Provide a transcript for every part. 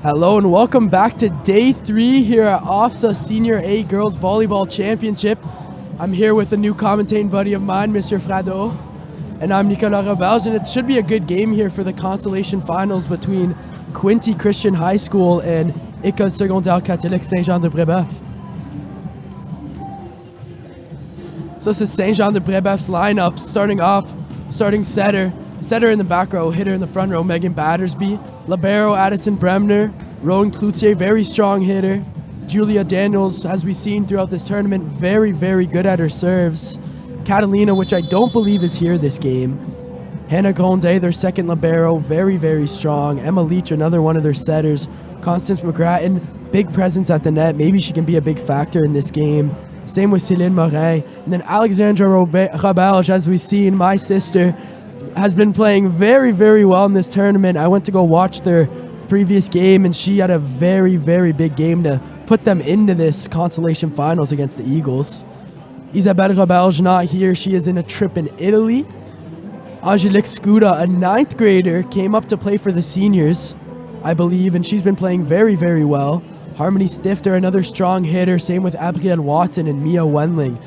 Hello and welcome back to day 3 here at OFSAA Senior A Girls Volleyball Championship. I'm here with a new commentating buddy of mine, Mr. Frado, and I'm Nicolas Robelge, and it should be a good game here for the Consolation Finals between Quinty Christian High School and École Secondaire Catholique Saint-Jean-de-Brébeuf. So this is Saint-Jean-de-Brébeuf's lineup, starting setter in the back row, hitter in the front row, Megan Battersby, libero Addison Bremner, Rowan Cloutier, very strong hitter, Julia Daniels, as we've seen throughout this tournament, very, very good at her serves, Catalina, which I don't believe is here this game, Hannah Grondet, their second libero, very, very strong, Emma Leach, another one of their setters, Constance McGrattan, big presence at the net, maybe she can be a big factor in this game. Same with Céline Morin. And then Alexandra Robelge, as we've seen, my sister, has been playing very, very well in this tournament. I went to go watch their previous game, and she had a very, very big game to put them into this consolation finals against the Eagles. Isabelle Robelge not here. She is in a trip in Italy. Angelique Scuda, a 9th grader, came up to play for the seniors, I believe, and she's been playing very, very well. Harmony Stifter, another strong hitter. Same with Abrielle Watson and Mia Wendling.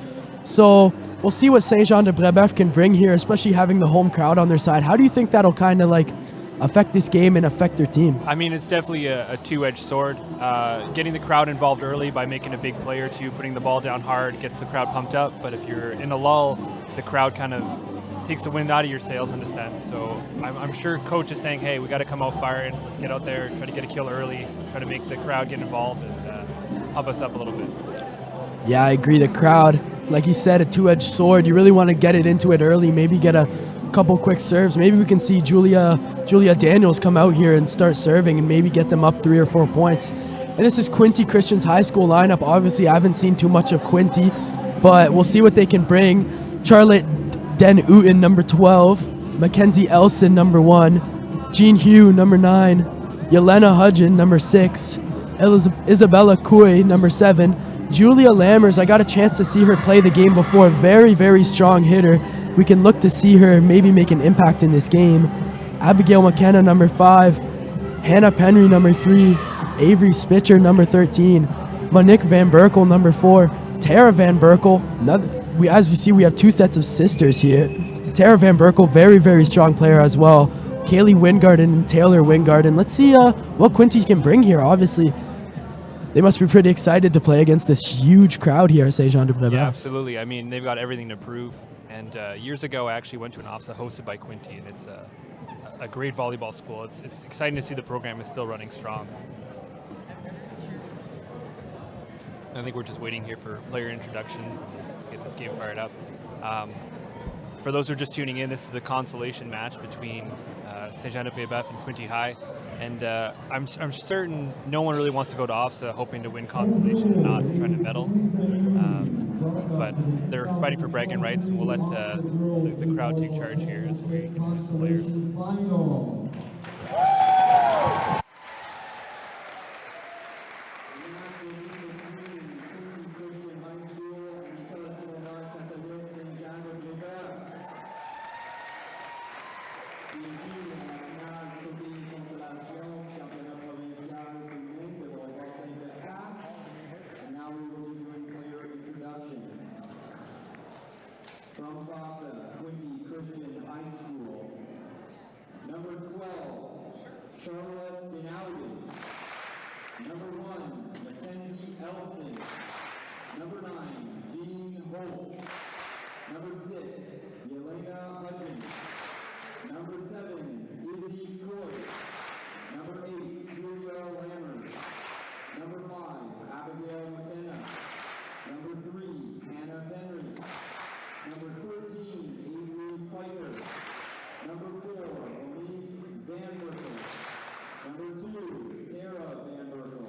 So we'll see what Saint-Jean-de-Brébeuf can bring here, especially having the home crowd on their side. How do you think that'll kind of like affect this game and affect their team? I mean, it's definitely a two-edged sword. Getting the crowd involved early by making a big play or two, putting the ball down hard, gets the crowd pumped up. But if you're in a lull, the crowd kind of takes the wind out of your sails in a sense. So I'm sure coach is saying, hey, we got to come out firing. Let's get out there, try to get a kill early, try to make the crowd get involved and pump us up a little bit. Yeah, I agree. The crowd, like he said, a two-edged sword. You really want to get it into it early, maybe get a couple quick serves. Maybe we can see Julia Daniels come out here and start serving and maybe get them up 3 or 4 points. And this is Quinty Christian's high school lineup. Obviously, I haven't seen too much of Quinty, but we'll see what they can bring. Charlotte Den Uten, number 12. Mackenzie Elson, number 1. Jean Hugh, number 9. Yelena Hudgen, number 6. Isabella Couy, number 7. Julia Lammers, I got a chance to see her play the game before. Very, very strong hitter. We can look to see her maybe make an impact in this game. Abigail McKenna, number 5. Hannah Penry, number 3. Avery Spitzer, number 13. Monique Van Berkel, number 4. Tara Van Berkel, as you see, we have 2 sets of sisters here. Tara Van Berkel, very, very strong player as well. Kaylee Wingarden and Taylor Wingarden. Let's see what Quinty can bring here. Obviously, they must be pretty excited to play against this huge crowd here at Saint-Jean-de-Brébeuf. Yeah, absolutely. I mean, they've got everything to prove. And years ago, I actually went to an OFSAA hosted by Quinty, and it's a great volleyball school. It's exciting to see the program is still running strong. I think we're just waiting here for player introductions and get this game fired up. For those who are just tuning in, this is a consolation match between Saint-Jean-de-Brébeuf and Quinty High. And I'm certain no one really wants to go to OFSAA hoping to win consolation and not trying to medal. But they're fighting for bragging rights, and we'll let the crowd take charge here as we introduce the players. From OFSAA, Quinty Christian High School, number 12, Charlotte Denouden, number 1, Mackenzie Elson, number 9, Jean Holt, number 6, Yelena Hudgens, number 7, Izzy Coy, number 8, Julia Lammers, number 5, Abigail McKenna, number 3, Hannah Henry, number 13, Avery Spiker. Number 4, Monique Van Berkel. Number 2, Tara Van Berkel.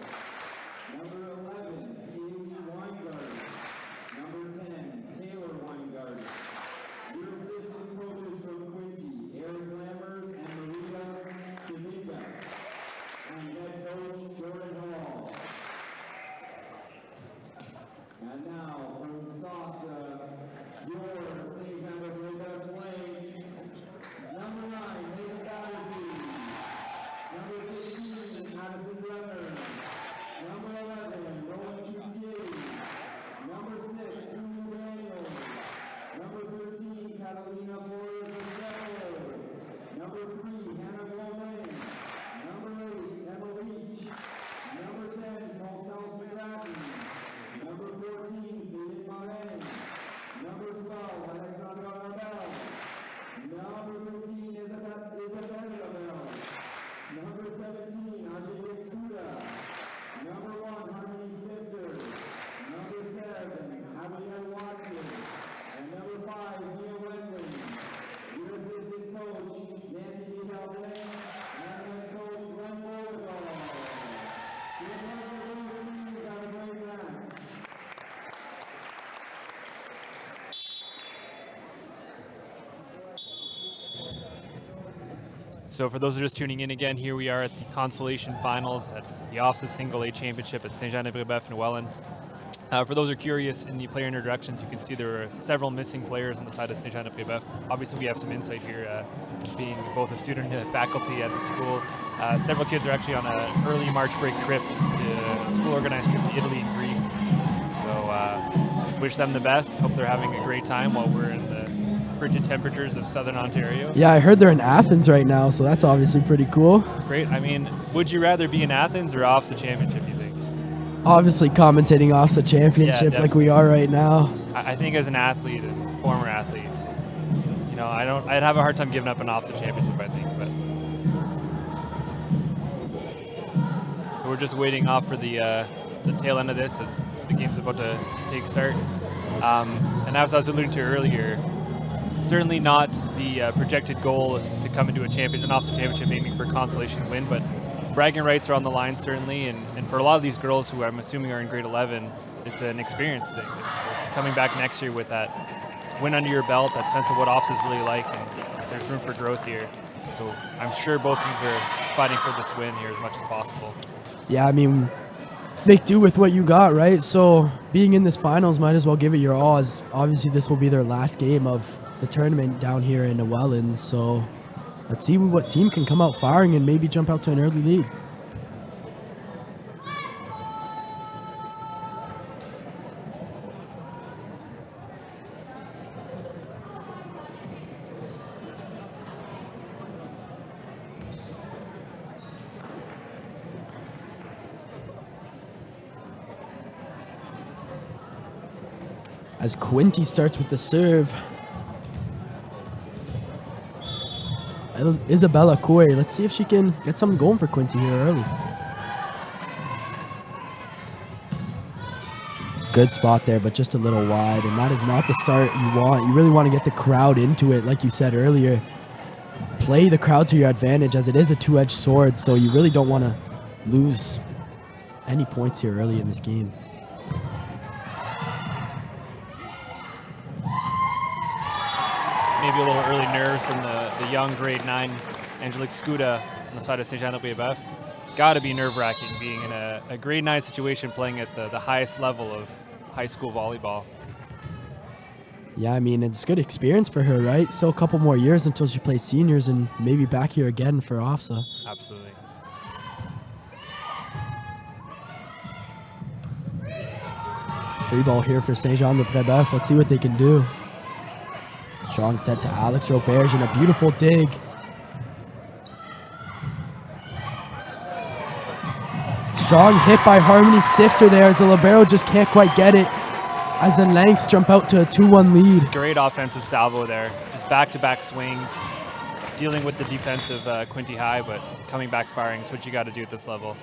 Number 11, Kaylee Weingard. Number 10, Taylor Weingard. Your assistant coaches from Quinty, Eric Lammers and Maria Sevilla. And head coach Jordan Hall. And now from Sauce. Your Saint-Jean-de-Brébeuf Flames, number 9, Megan Battersby, number 15, Addison Bremner, So for those who are just tuning in again, here we are at the Consolation Finals at the OFSAA Single A Championship at Saint-Jean-de-Brébeuf in Welland. For those who are curious, in the player introductions, you can see there are several missing players on the side of Saint-Jean-de-Brébeuf. Obviously, we have some insight here, being both a student and a faculty at the school. Several kids are actually on an early March break trip, a school-organized trip to Italy and Greece. So wish them the best. Hope they're having a great time while we're in the frigid temperatures of southern Ontario. Yeah, I heard they're in Athens right now, so that's obviously pretty cool. It's great. I mean, would you rather be in Athens or OFSAA Championship, you think? Obviously commentating OFSAA Championship like we are right now. I think as an athlete, a former athlete, you know, I'd have a hard time giving up an OFSAA Championship, I think. But so we're just waiting off for the tail end of this as the game's about to take start. And as I was alluding to earlier, certainly not the projected goal to come into an OFSAA Championship aiming for a consolation win, but bragging rights are on the line, certainly, and for a lot of these girls who I'm assuming are in grade 11, it's an experience thing. It's coming back next year with that win under your belt, that sense of what OFSAA is really like, and there's room for growth here. So I'm sure both teams are fighting for this win here as much as possible. Yeah, I mean, make do with what you got, right? So being in this finals, might as well give it your all, as obviously this will be their last game of the tournament down here in Welland. So let's see what team can come out firing and maybe jump out to an early lead. As Quinty starts with the serve. Isabella Coy, let's see if she can get something going for Quinty here early. Good spot there, but just a little wide, and that is not the start you want. You really want to get the crowd into it, like you said earlier. Play the crowd to your advantage, as it is a two-edged sword, so you really don't want to lose any points here early in this game. Maybe a little early nerves from the young grade 9 Angelique Scuda on the side of Saint-Jean-de-Brébeuf. Got to be nerve-wracking being in a grade 9 situation, playing at the highest level of high school volleyball. Yeah, I mean, it's good experience for her, right? Still a couple more years until she plays seniors and maybe back here again for OFSAA. Absolutely. Free ball here for Saint-Jean-de-Brébeuf. Let's see what they can do. Strong set to Alex Roberge and a beautiful dig. Strong hit by Harmony Stifter there as the libero just can't quite get it as the Lanks jump out to a 2-1 lead. Great offensive salvo there. Just back-to-back swings, dealing with the defensive Quinty High, but coming back firing is what you got to do at this level.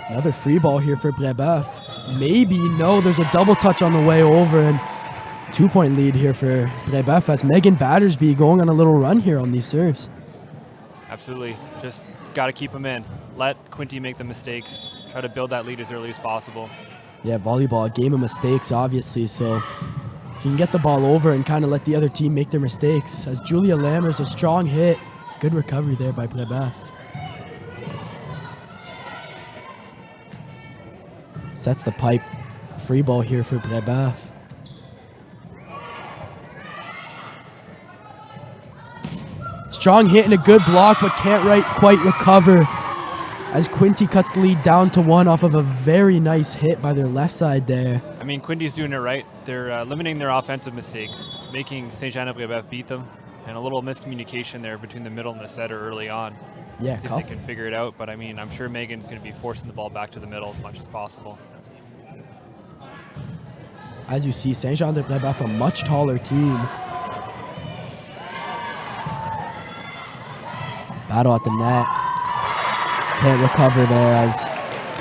Another free ball here for Brébeuf. Maybe, no, there's a double touch on the way over, and 2-point lead here for Brébeuf as Megan Battersby going on a little run here on these serves. Absolutely. Just got to keep them in. Let Quinty make the mistakes. Try to build that lead as early as possible. Yeah, volleyball, a game of mistakes, obviously, so you can get the ball over and kind of let the other team make their mistakes. As Julia Lammers, a strong hit. Good recovery there by Brébeuf. Sets the pipe. Free ball here for Brébeuf. Strong hit and a good block, but can't quite recover as Quinty cuts the lead down to 1 off of a very nice hit by their left side there. I mean, Quinty's doing it right. They're limiting their offensive mistakes, making Saint-Jean-de-Brébeuf beat them, and a little miscommunication there between the middle and the setter early on. Yeah, see if they can figure it out, but I mean, I'm sure Megan's going to be forcing the ball back to the middle as much as possible. As you see, Saint-Jean-de-Brébeuf, a much taller team. Battle at the net. Can't recover there as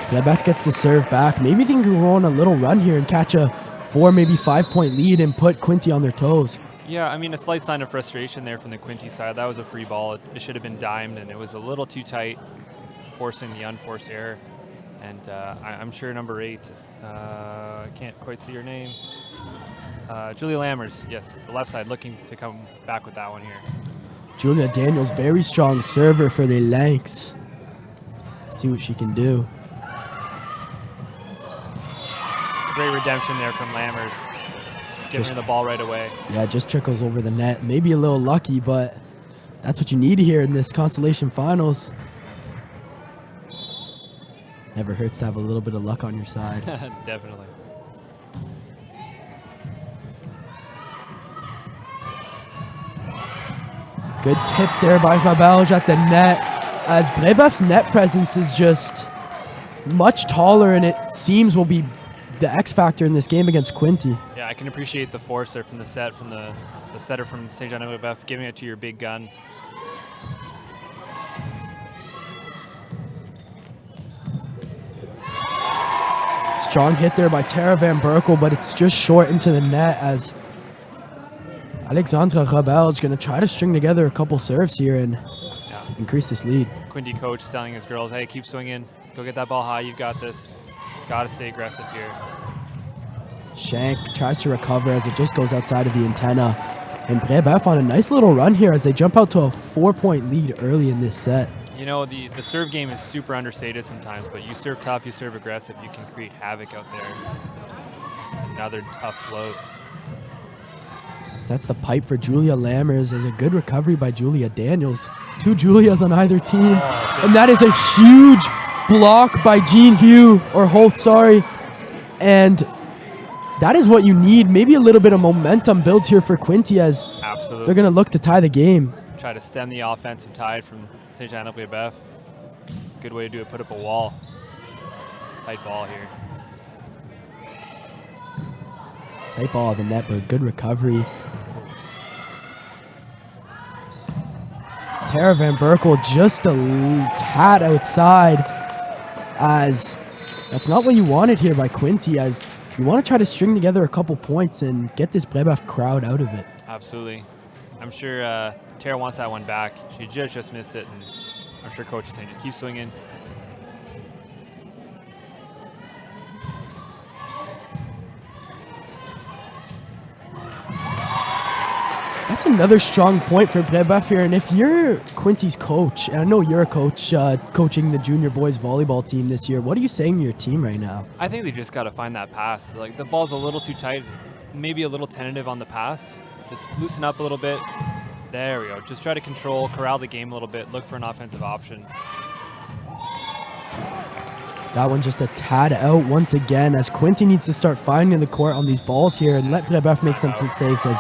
Brébeuf gets the serve back. Maybe they can go on a little run here and catch a 4, maybe 5-point lead and put Quinty on their toes. Yeah, I mean, a slight sign of frustration there from the Quinty side. That was a free ball. It should have been dimed, and it was a little too tight, forcing the unforced error. And I'm sure number 8, I can't quite see her name. Julia Lammers, yes, the left side, looking to come back with that one here. Julia Daniels, very strong server for the Lynx. See what she can do. Great redemption there from Lammers. Giving her the ball right away. Yeah, just trickles over the net. Maybe a little lucky, but that's what you need here in this Consolation Finals. Never hurts to have a little bit of luck on your side. Definitely. Good tip there by Rabelge at the net, as Brébeuf's net presence is just much taller, and it seems will be the X factor in this game against Quinty. Yeah, I can appreciate the force there from the set, from the setter from Saint-Jean-de-Brébeuf, giving it to your big gun. Strong hit there by Tara Van Berkel, but it's just short into the net as Alexandra Rabelge going to try to string together a couple serves here and increase this lead. Quinty coach telling his girls, hey, keep swinging. Go get that ball high. You've got this. Got to stay aggressive here. Shank tries to recover as it just goes outside of the antenna. And Brébeuf on a nice little run here as they jump out to a 4-point lead early in this set. You know, the serve game is super understated sometimes, but you serve tough, you serve aggressive, you can create havoc out there. It's another tough float. Sets the pipe for Julia Lammers as a good recovery by Julia Daniels. 2 Julias on either team. And that is a huge block by Jean Hugh, or Holt, sorry. And that is what you need. Maybe a little bit of momentum built here for Quinty as Absolutely. They're going to look to tie the game. Try to stem the offensive tide from Saint-Jean-de-Brébeuf. Good way to do it, put up a wall. Tight ball here. Tight ball of the net, but good recovery. Tara Van Berkel just a tad outside, as that's not what you wanted here by Quinty, as you want to try to string together a couple points and get this Brébeuf crowd out of it. Absolutely. I'm sure Tara wants that one back. She just missed it, and I'm sure coach is saying just keep swinging. That's another strong point for Brébeuf here, and if you're Quinty's coach, and I know you're a coach coaching the junior boys volleyball team this year, what are you saying to your team right now? I think they just got to find that pass. Like, the ball's a little too tight, maybe a little tentative on the pass. Just loosen up a little bit. There we go. Just try to corral the game a little bit, look for an offensive option. That one just a tad out once again, as Quinty needs to start finding the court on these balls here and let Brébeuf make some mistakes, as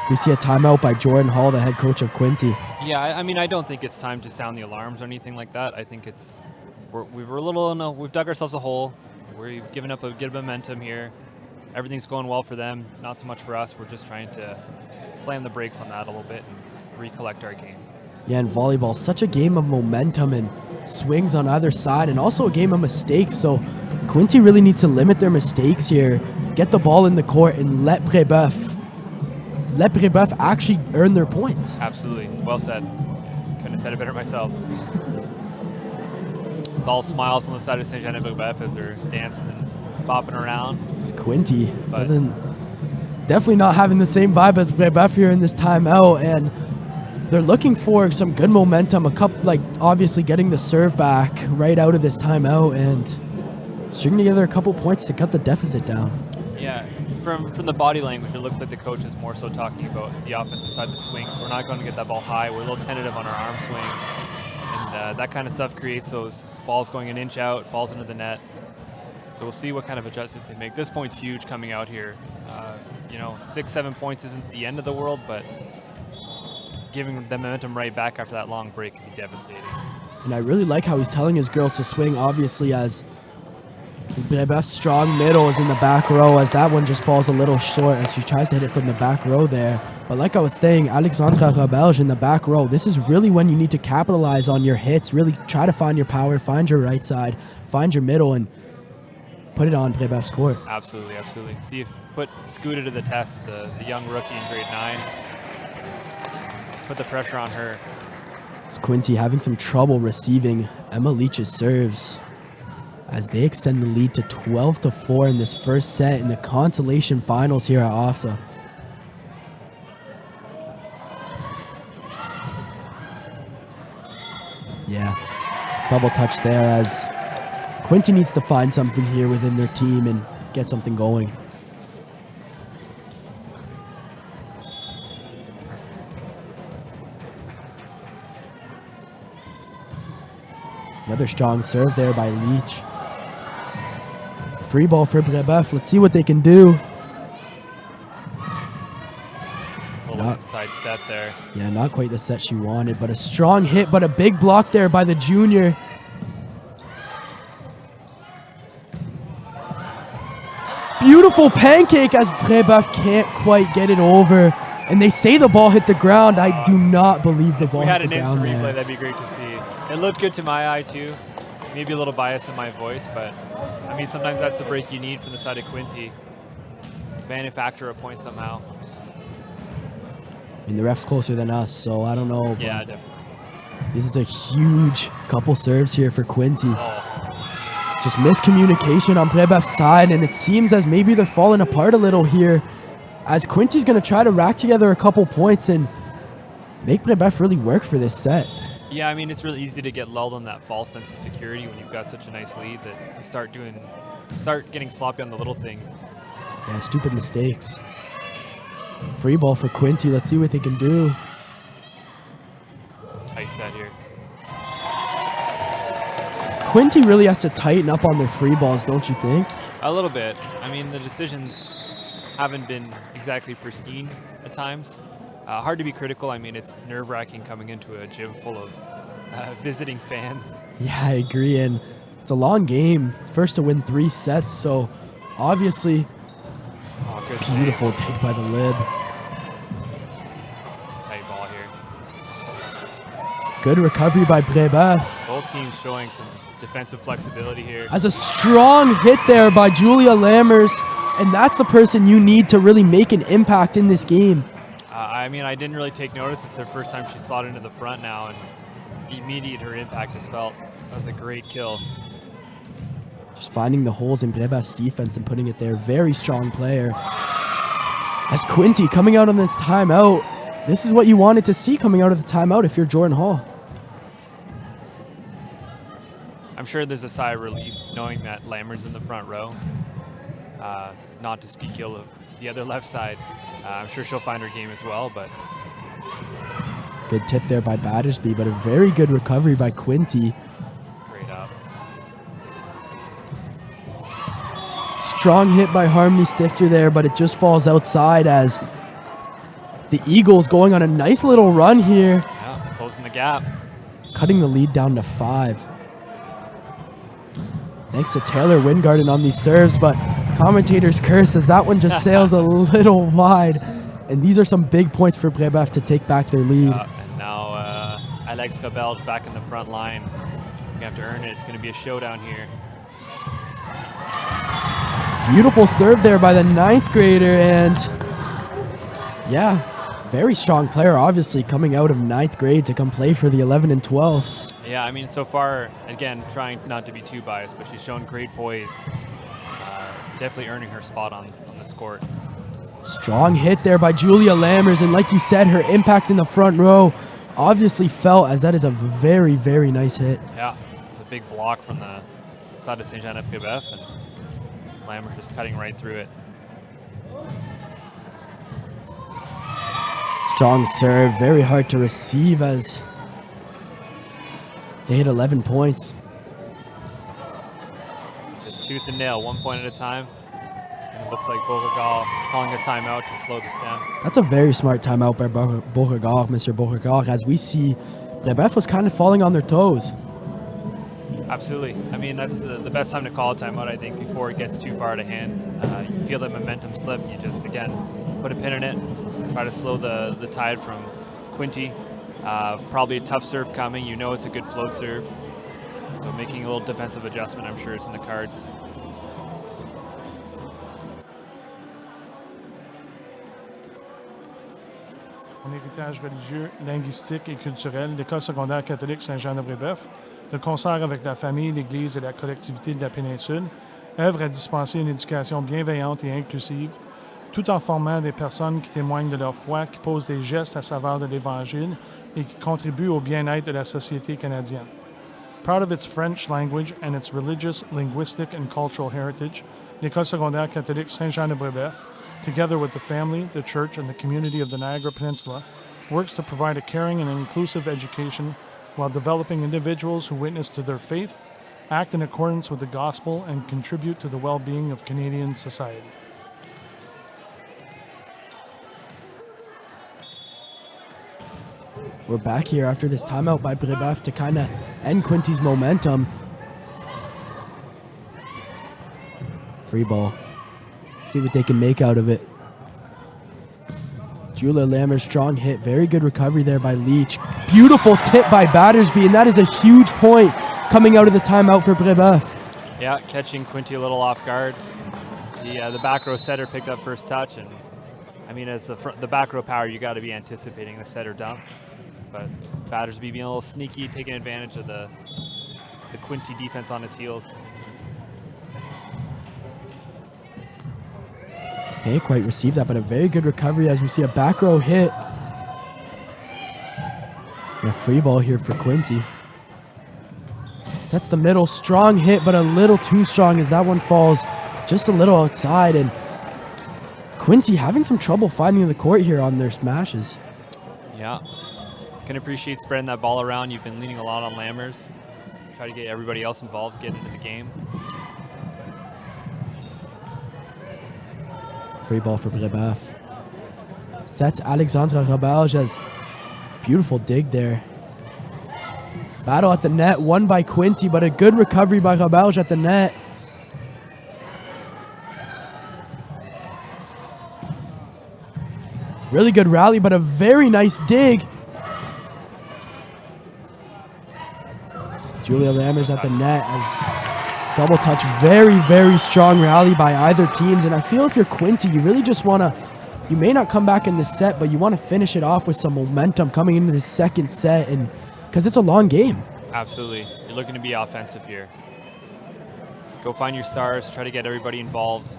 we see a timeout by Jordan Hall, the head coach of Quinty. Yeah, I mean, I don't think it's time to sound the alarms or anything like that. I think it's we've dug ourselves a hole. We've given up a good momentum here. Everything's going well for them, not so much for us. We're just trying to slam the brakes on that a little bit and recollect our game. Yeah, and volleyball, such a game of momentum and swings on either side, and also a game of mistakes. So Quinty really needs to limit their mistakes here, get the ball in the court, and let Brébeuf actually earn their points. Absolutely. Well said. Couldn't have said it better myself. It's all smiles on the side of Saint-Jean-de-Brébeuf as they're dancing and bopping around. It's Quinty. Definitely not having the same vibe as Brébeuf here in this timeout, and they're looking for some good momentum, obviously getting the serve back right out of this timeout and stringing together a couple points to cut the deficit down. Yeah, from the body language, it looks like the coach is more so talking about the offensive side, the swings. We're not going to get that ball high. We're a little tentative on our arm swing. And that kind of stuff creates those balls going an inch out, balls into the net. So we'll see what kind of adjustments they make. This point's huge coming out here. 6-7 points isn't the end of the world, but giving the momentum right back after that long break could be devastating. And I really like how he's telling his girls to swing, obviously, as Brébeuf's strong middle is in the back row, as that one just falls a little short as she tries to hit it from the back row there. But like I was saying, Alexandra Rabelge in the back row, this is really when you need to capitalize on your hits, really try to find your power, find your right side, find your middle, and put it on Brébeuf's court. Absolutely, absolutely. See if put Scooter to the test, the young rookie in grade 9. Put the pressure on her. It's Quinty having some trouble receiving Emma Leach's serves, as they extend the lead to 12-4 in this first set in the consolation finals here at OFSAA. Yeah, double touch there as Quinty needs to find something here within their team and get something going. Another strong serve there by Leach. Free ball for Brébeuf. Let's see what they can do. Little inside set there. Yeah, not quite the set she wanted, but a strong hit, but a big block there by the junior. Beautiful pancake as Brébeuf can't quite get it over. And they say the ball hit the ground. I do not believe the ball hit the ground there. We had an instant replay, that'd be great to see. It looked good to my eye too. Maybe a little bias in my voice, but I mean, sometimes that's the break you need from the side of Quinty. Manufacture a point somehow. I mean, the ref's closer than us, so I don't know. Yeah, definitely. This is a huge couple serves here for Quinty. Oh. Just miscommunication on Brébeuf's side, and it seems as maybe they're falling apart a little here, as Quinty's going to try to rack together a couple points and make Brébeuf really work for this set. Yeah, I mean, it's really easy to get lulled on that false sense of security when you've got such a nice lead that you start getting sloppy on the little things. Yeah, stupid mistakes. Free ball for Quinty. Let's see what they can do. Tight set here. Quinty really has to tighten up on their free balls, don't you think? A little bit. I mean, the decisions haven't been exactly pristine at times. Hard to be critical. I mean, it's nerve-wracking coming into a gym full of visiting fans. Yeah, I agree, and it's a long game. First to win 3 sets, so obviously good beautiful take by the lib. Tight ball here. Good recovery by Brébeuf. Both teams showing some defensive flexibility here. As a strong hit there by Julia Lammers, and that's the person you need to really make an impact in this game. I mean, I didn't really take notice. It's the first time she slotted into the front now, and immediate her impact is felt. That was a great kill. Just finding the holes in Brébeuf's defense and putting it there. Very strong player. As Quinty coming out on this timeout, this is what you wanted to see coming out of the timeout if you're Jordan Hall. I'm sure there's a sigh of relief knowing that Lammer's in the front row. Not to speak ill of the other left side. I'm sure she'll find her game as well, but... Good tip there by Battersby, but a very good recovery by Quinty. Great up. Strong hit by Harmony Stifter there, but it just falls outside as the Eagles going on a nice little run here. Yeah, closing the gap. Cutting the lead down to 5. Thanks to Taylor Wingarden on these serves, but commentators curse as that one just sails a little wide. And these are some big points for Brébeuf to take back their lead. And now Alex Rebel's back in the front line. We have to earn it. It's going to be a showdown here. Beautiful serve there by the 9th grader, and yeah, very strong player, obviously, coming out of 9th grade to come play for the 11 and 12s. Yeah, I mean, so far, again, trying not to be too biased, but she's shown great poise. Definitely earning her spot on this court. Strong hit there by Julia Lammers, and like you said, her impact in the front row obviously felt, as that is a very, very nice hit. Yeah, it's a big block from the side of Saint-Jean-de-Brébeuf, and Lammers just cutting right through it. Strong serve, very hard to receive as they hit 11 points. Just tooth and nail, 1 point at a time. And it looks like Beauregard calling a timeout to slow this down. That's a very smart timeout by Beauregard, Mr. Beauregard, as we see Brébeuf was kind of falling on their toes. Absolutely. I mean, that's the best time to call a timeout, I think, before it gets too far out of hand. You feel that momentum slip, you just, again, put a pin in it, try to slow the tide from Quinty. Probably a tough serve coming. You know it's a good float serve. So making a little defensive adjustment, I'm sure it's in the cards. En héritage religieux, linguistique et culturel, l'école secondaire catholique Saint-Jean-de-Brébeuf de concert avec la famille, l'Église et la collectivité de la péninsule, œuvrent à dispenser une éducation bienveillante et inclusive, tout en formant des personnes qui témoignent de leur foi, qui posent des gestes à saveur de l'Évangile et qui contribuent au bien-être de la société canadienne. Proud of its French language and its religious, linguistic, and cultural heritage, l'École secondaire catholique Saint-Jean-de-Brébeuf, together with the family, the church, and the community of the Niagara Peninsula, works to provide a caring and inclusive education while developing individuals who witness to their faith, act in accordance with the gospel, and contribute to the well-being of Canadian society. We're back here after this timeout by Brébeuf to kind of end Quinty's momentum. Free ball. See what they can make out of it. Julia Lammer's strong hit. Very good recovery there by Leach. Beautiful tip by Battersby, and that is a huge point coming out of the timeout for Brébeuf. Yeah, catching Quinty a little off guard. The back row setter picked up first touch, and I mean, as the back row power, you got to be anticipating the setter dump. But Battersby being a little sneaky, taking advantage of the Quinty defense on its heels. Can't quite receive that, but a very good recovery as we see a back row hit. And a free ball here for Quinty. Sets the middle, strong hit, but a little too strong as that one falls just a little outside. And Quinty having some trouble finding the court here on their smashes. Yeah. Can appreciate spreading that ball around. You've been leaning a lot on Lammers. Try to get everybody else involved, get into the game. Free ball for Brébeuf. Sets Alexandra Roberge as beautiful dig there. Battle at the net, won by Quinty, but a good recovery by Roberge at the net. Really good rally, but a very nice dig. Julia Lammers at the net as double touch. Very, very strong rally by either teams. And I feel if you're Quinty, you really just want to, you may not come back in this set, but you want to finish it off with some momentum coming into the second set, and because it's a long game. Absolutely. You're looking to be offensive here. Go find your stars, try to get everybody involved.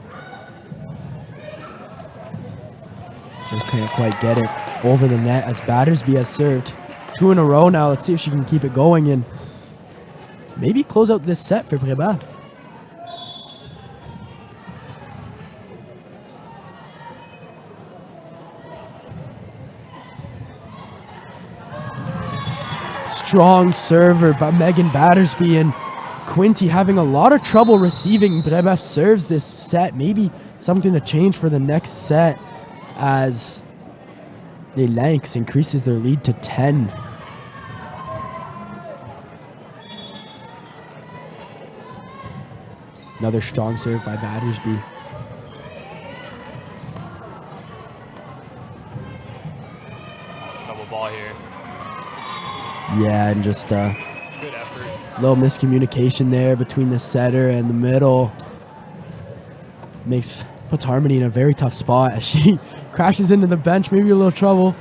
Just can't quite get it over the net as Battersby has served 2 in a row now. Let's see if she can keep it going and maybe close out this set for Brébeuf. Strong server by Megan Battersby, and Quinty having a lot of trouble receiving Brébeuf serves this set. Maybe something to change for the next set as Les Lynx increases their lead to 10. Another strong serve by Battersby. Trouble ball here. Yeah, and just Good effort. little miscommunication there between the setter and the middle. Puts Harmony in a very tough spot as she crashes into the bench, maybe a little trouble.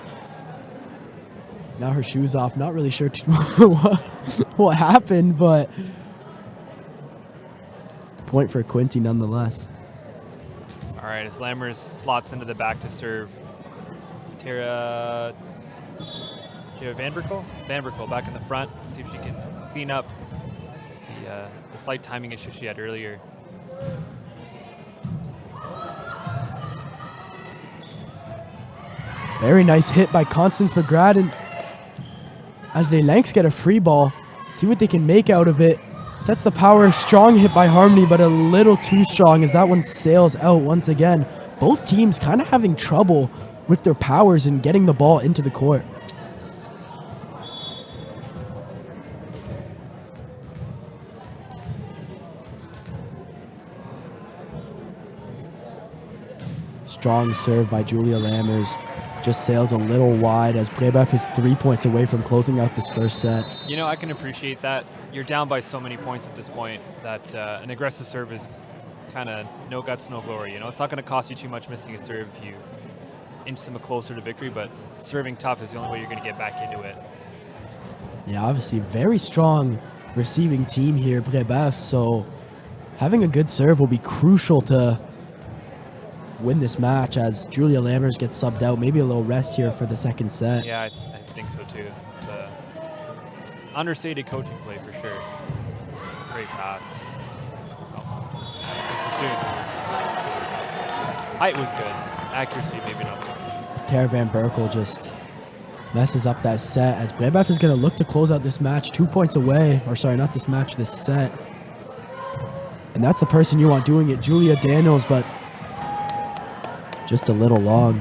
Now her shoe's off, not really sure what happened, but point for Quinty nonetheless. All right, as Lammers slots into the back to serve. Tara Van Berkel back in the front. See if she can clean up the slight timing issue she had earlier. Very nice hit by Constance McGrath, and as Les Lynx get a free ball, see what they can make out of it. Sets the power, strong hit by Harmony, but a little too strong as that one sails out once again. Both teams kind of having trouble with their powers and getting the ball into the court. Strong serve by Julia Lammers. Just sails a little wide as Brébeuf is 3 points away from closing out this first set. You know, I can appreciate that. You're down by so many points at this point that an aggressive serve is kind of no guts, no glory. You know, it's not going to cost you too much missing a serve if you inch them closer to victory, but serving tough is the only way you're going to get back into it. Yeah, obviously very strong receiving team here, Brébeuf, so having a good serve will be crucial to win this match as Julia Lammers gets subbed out. Maybe a little rest here for the second set. Yeah, I think so too. It's an understated coaching play for sure. Great pass. Oh, that's too soon. Height was good. Accuracy, maybe not so much. As Tara Van Berkel just messes up that set, as Brébeuf is going to look to close out this match 2 points away, or sorry, not this match, this set. And that's the person you want doing it, Julia Daniels, but just a little long.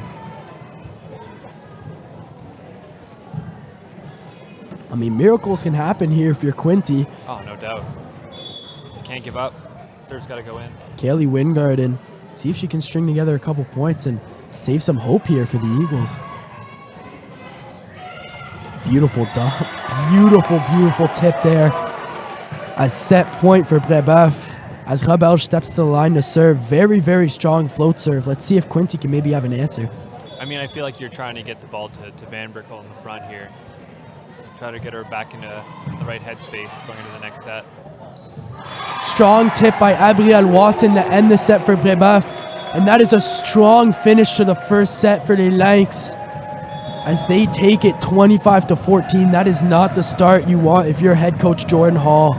I mean, miracles can happen here if you're Quinty. Oh, no doubt. Just can't give up. Serve's got to go in. Kaylee Wingard, see if she can string together a couple points and save some hope here for the Eagles. Beautiful dump. Beautiful, beautiful tip there. A set point for Brébeuf as Rebel steps to the line to serve. Very, very strong float serve. Let's see if Quinty can maybe have an answer. I mean, I feel like you're trying to get the ball to Van Berkel in the front here. Try to get her back into the right headspace going into the next set. Strong tip by Abrielle Watson to end the set for Brébeuf. And that is a strong finish to the first set for the Lynx as they take it 25-14. That is not the start you want if you're head coach Jordan Hall.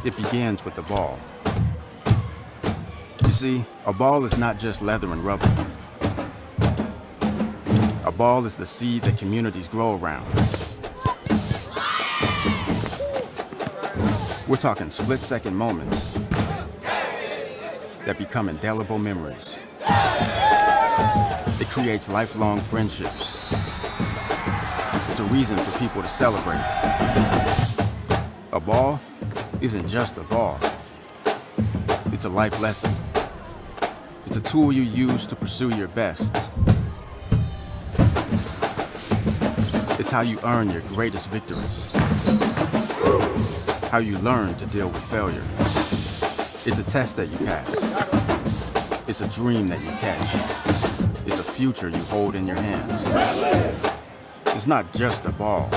It begins with the ball. You see, a ball is not just leather and rubber. A ball is the seed that communities grow around. We're talking split-second moments that become indelible memories. It creates lifelong friendships. It's a reason for people to celebrate. A ball isn't just a ball. It's a life lesson. It's a tool you use to pursue your best. It's how you earn your greatest victories. How you learn to deal with failure. It's a test that you pass. It's a dream that you catch. It's a future you hold in your hands. It's not just a ball,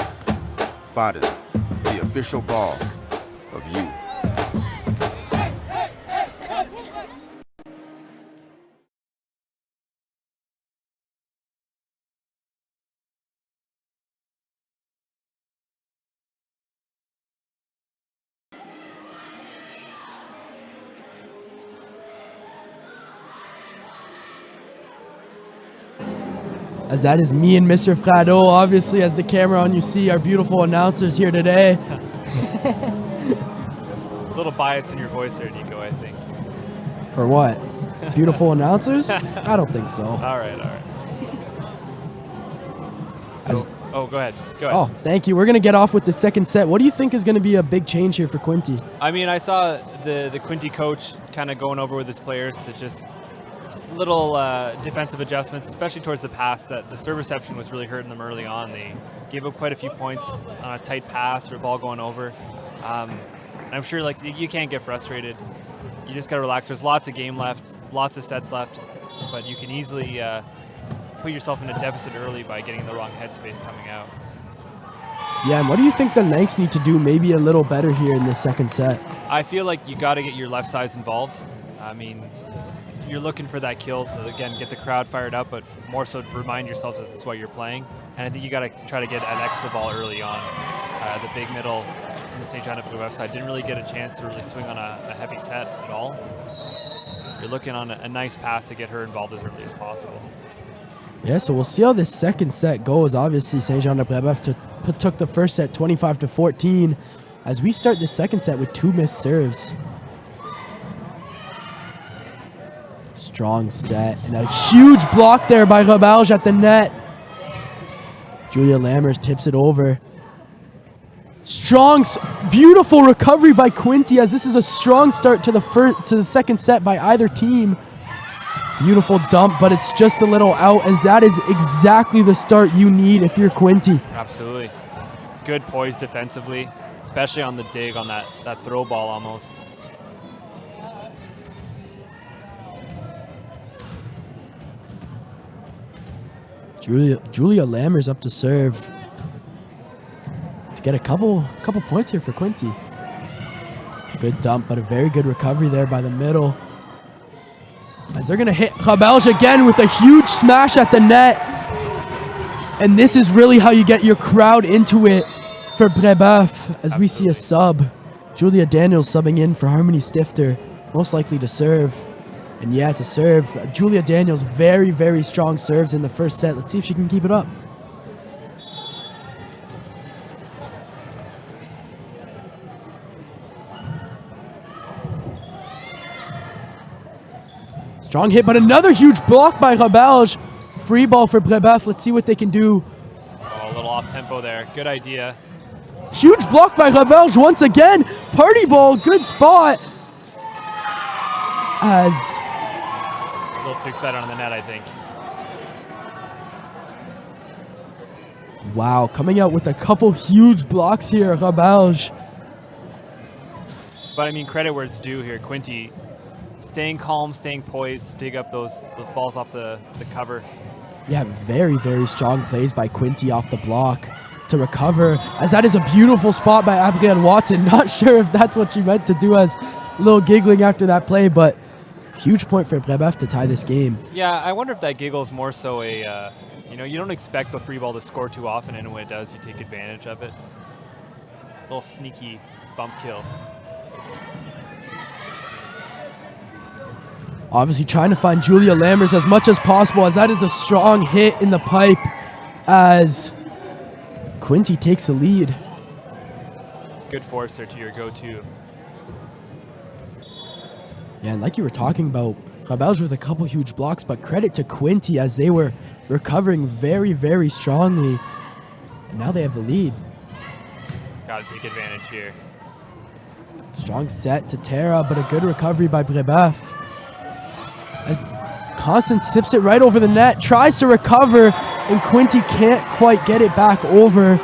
but the official ball of you. As that is me and Mr. Frado, obviously, as the camera on you see our beautiful announcers here today. A little bias in your voice there, Nico, I think. For what? Beautiful announcers? I don't think so. All right. So, go ahead. Oh, thank you. We're going to get off with the second set. What do you think is going to be a big change here for Quinty? I mean, I saw the Quinty coach kind of going over with his players to just little defensive adjustments, especially towards the pass. That the serve reception was really hurting them early on. They gave up quite a few points on a tight pass or ball going over. And I'm sure like you can't get frustrated. You just got to relax. There's lots of game left, lots of sets left, but you can easily put yourself in a deficit early by getting in the wrong headspace coming out. Yeah, and what do you think the Lynx need to do maybe a little better here in this second set? I feel like you got to get your left sides involved. I mean, you're looking for that kill to, again, get the crowd fired up, but more so to remind yourselves that that's why you're playing. And I think you got to try to get an extra ball early on. The big middle on the Saint-Jean-de-Brébeuf side didn't really get a chance to really swing on a heavy set at all. you're looking on a nice pass to get her involved as early as possible. Yeah, so we'll see how this second set goes. Obviously, Saint-Jean-de-Brébeuf took the first set 25-14 as we start the second set with 2 missed serves. Strong set and a huge block there by Roberge at the net. Julia Lammers tips it over. Strong, beautiful recovery by Quinty as this is a strong start to the second set by either team. Beautiful dump, but it's just a little out as that is exactly the start you need if you're Quinty. Absolutely. Good poise defensively, especially on the dig on that throw ball almost. Julia Lammers up to serve to get a couple points here for Quinty. Good dump, but a very good recovery there by the middle. As they're going to hit Roberge again with a huge smash at the net. And this is really how you get your crowd into it for Brébeuf as we see a sub. Julia Daniels subbing in for Harmony Stifter, most likely to serve. And yeah, to serve. Julia Daniels, very, very strong serves in the first set. Let's see if she can keep it up. Strong hit, but another huge block by Roberge. Free ball for Brébeuf. Let's see what they can do. Oh, a little off tempo there. Good idea. Huge block by Roberge once again. Party ball, good spot. As A little too excited on the net, I think. wow, coming out with a couple huge blocks here, Roberge. But I mean, credit where it's due here. Quinty staying calm, staying poised to dig up those balls off the cover. Yeah, very, very strong plays by Quinty off the block to recover, as that is a beautiful spot by Abigail Watson. Not sure if that's what she meant to do, as a little giggling after that play, but huge point for Brébeuf to tie this game. Yeah, I wonder if that giggle is more so a, you don't expect the free ball to score too often, and when it does, you take advantage of it. A little sneaky bump kill. Obviously trying to find Julia Lammers as much as possible, as that is a strong hit in the pipe as Quinty takes the lead. Good force there to your go-to. Yeah, and like you were talking about, Roberge with a couple huge blocks, but credit to Quinty as they were recovering very, very strongly. And now they have the lead. Got to take advantage here. Strong set to Tara, but a good recovery by Brébeuf. As Constance tips it right over the net, tries to recover, and Quinty can't quite get it back over.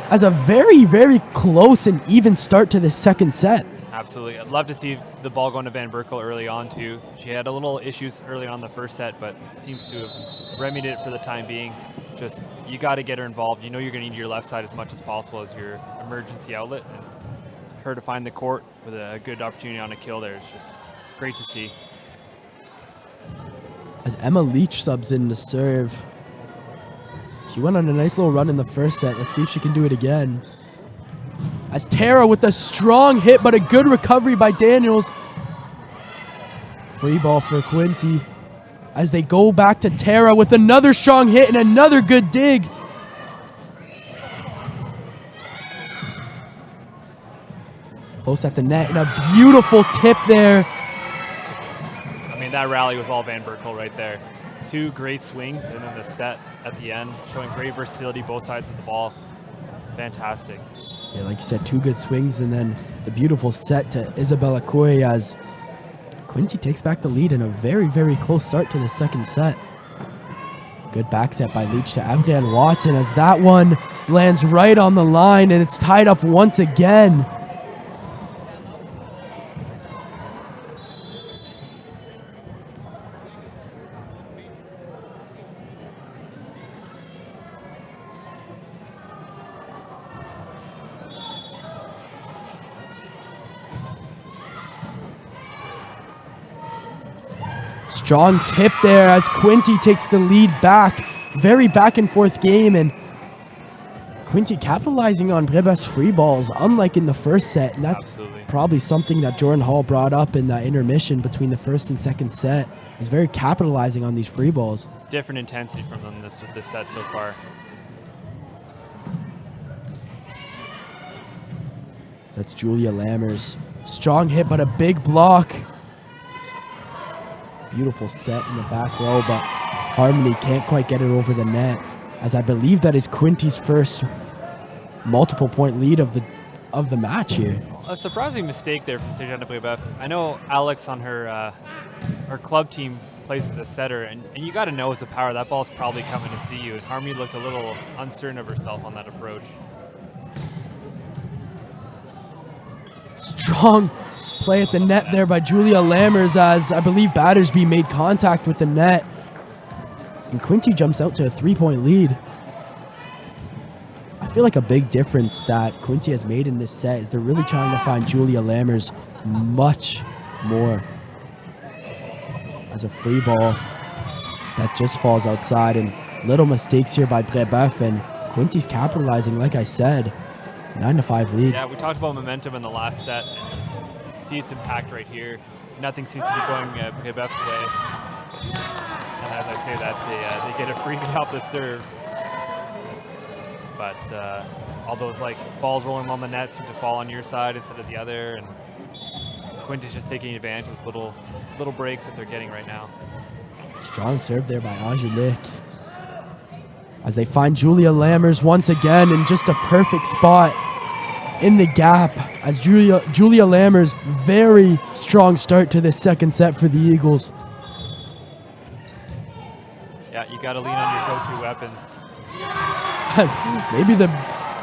As a very, very close and even start to this second set. Absolutely. I'd love to see the ball going to Van Berkel early on, too. She had a little issues early on the first set, but seems to have remedied it for the time being. Just, you got to get her involved. You know you're going to need your left side as much as possible as your emergency outlet. And her to find the court with a good opportunity on a kill there is just great to see. As Emma Leach subs in to serve. She went on a nice little run in the first set. Let's see if she can do it again. As Tara with a strong hit, but a good recovery by Daniels. Free ball for Quinty. As they go back to Tara with another strong hit and another good dig. Close at the net and a beautiful tip there. I mean, that rally was all Van Berkel right there. Two great swings and then the set at the end, showing great versatility both sides of the ball. Fantastic. Yeah, like you said, two good swings and then the beautiful set to Isabella Coy as Quinty takes back the lead in a very, very close start to the second set. Good back set by Leach to Abigail Watson as that one lands right on the line and it's tied up once again. Strong tip there as Quinty takes the lead back. Very back and forth game, and Quinty capitalizing on Brebeuf's free balls, unlike in the first set, and that's Absolutely. probably something that Jordan Hall brought up in that intermission between the first and second set. He's very capitalizing on these free balls. Different intensity from them this set so far. So that's Julia Lammers. Strong hit, but a big block. Beautiful set in the back row, but Harmony can't quite get it over the net, as I believe that is Quinty's first multiple point lead of the match here. A surprising mistake there from Saint-Jean-de-Brébeuf. I know Alex on her club team plays as a setter, and you got to know as a power that ball's probably coming to see you. And Harmony looked a little uncertain of herself on that approach. Strong play at the net there by Julia Lammers, as I believe Battersby made contact with the net. And Quinty jumps out to a 3-point lead. I feel like a big difference that Quinty has made in this set is they're really trying to find Julia Lammers much more as a free ball that just falls outside, and little mistakes here by Brebeuf, and Quinty's capitalizing, like I said. 9-5 lead. Yeah, we talked about momentum in the last set, and see its impact right here. Nothing seems to be going Brebeuf's way. And as I say that, they get a freebie off the serve. But all those balls rolling on the net seem to fall on your side instead of the other, and Quinty's just taking advantage of those little breaks that they're getting right now. Strong serve there by Angelique, as they find Julia Lammers once again in just a perfect spot in the gap, as Julia Lammers, very strong start to this second set for the Eagles. Yeah, you got to lean on your go-to weapons. As maybe the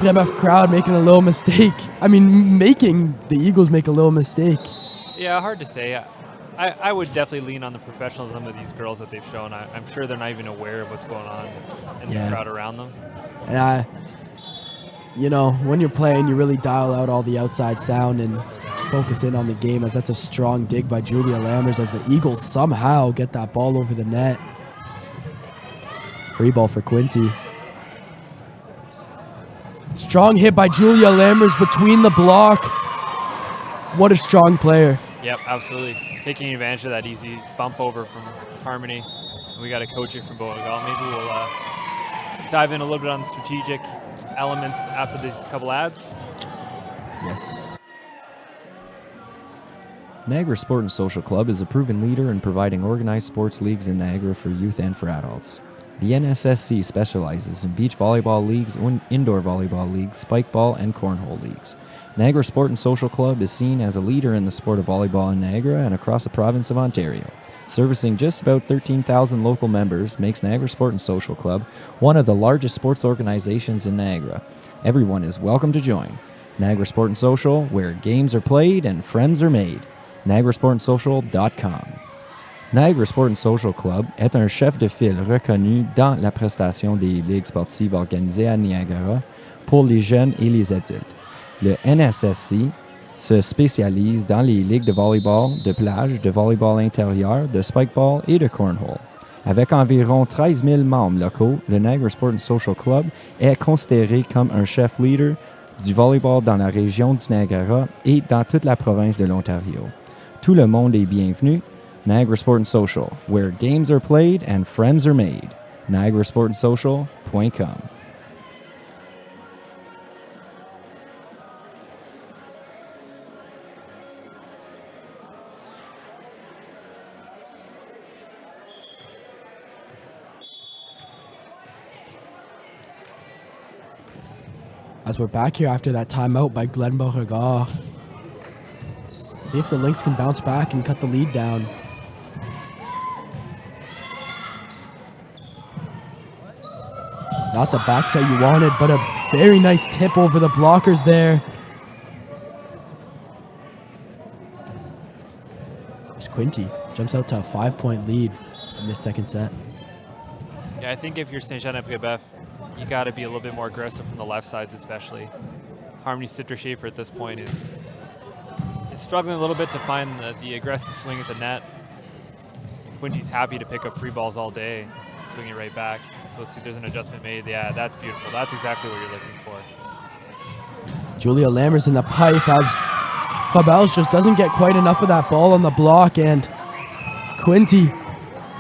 Brebeuf crowd making a little mistake. I mean, making the Eagles make a little mistake. Yeah, hard to say. I would definitely lean on the professionalism of these girls that they've shown. I'm sure they're not even aware of what's going on in the crowd around them. And you know, when you're playing, you really dial out all the outside sound and focus in on the game, as that's a strong dig by Julia Lammers, as the Eagles somehow get that ball over the net. Free ball for Quinty. Strong hit by Julia Lammers between the block. What a strong player. Yep, absolutely. Taking advantage of that easy bump over from Harmony. We got a coach here from Volleyball. Maybe we'll dive in a little bit on the strategic elements after these couple ads. Yes. Niagara Sport and Social Club is a proven leader in providing organized sports leagues in Niagara for youth and for adults. The NSSC specializes in beach volleyball leagues, indoor volleyball leagues, spike ball, and cornhole leagues. Niagara Sport and Social Club is seen as a leader in the sport of volleyball in Niagara and across the province of Ontario. Servicing just about 13,000 local members makes Niagara Sport and Social Club one of the largest sports organizations in Niagara. Everyone is welcome to join. Niagara Sport and Social, where games are played and friends are made. NiagaraSportandSocial.com. Niagara Sport and Social Club est un chef de file reconnu dans la prestation des ligues sportives organisées à Niagara pour les jeunes et les adultes. Le NSSC se spécialise dans les ligues de volleyball, de plage, de volleyball intérieur, de spikeball et de cornhole. Avec environ 13 000 membres locaux, le Niagara Sport and Social Club est considéré comme un chef leader du volleyball dans la région du Niagara et dans toute la province de l'Ontario. Tout le monde est bienvenu. Niagara Sport and Social, where games are played and friends are made. NiagaraSportandSocial.com. As we're back here after that timeout by Glenn Beauregard. See if the Lynx can bounce back and cut the lead down. Not the backside you wanted, but a very nice tip over the blockers there. There's Quinty. Jumps out to a 5-point lead in this second set. Yeah, I think if you're Saint-Jean-de-Brébeuf, you got to be a little bit more aggressive from the left sides, especially. Harmony Sitter-Schaefer at this point is struggling a little bit to find the aggressive swing at the net. Quinty's happy to pick up free balls all day. swing it right back. So let's see if there's an adjustment made. Yeah, that's beautiful. That's exactly what you're looking for. Julia Lammers in the pipe as Rebels just doesn't get quite enough of that ball on the block, and Quinty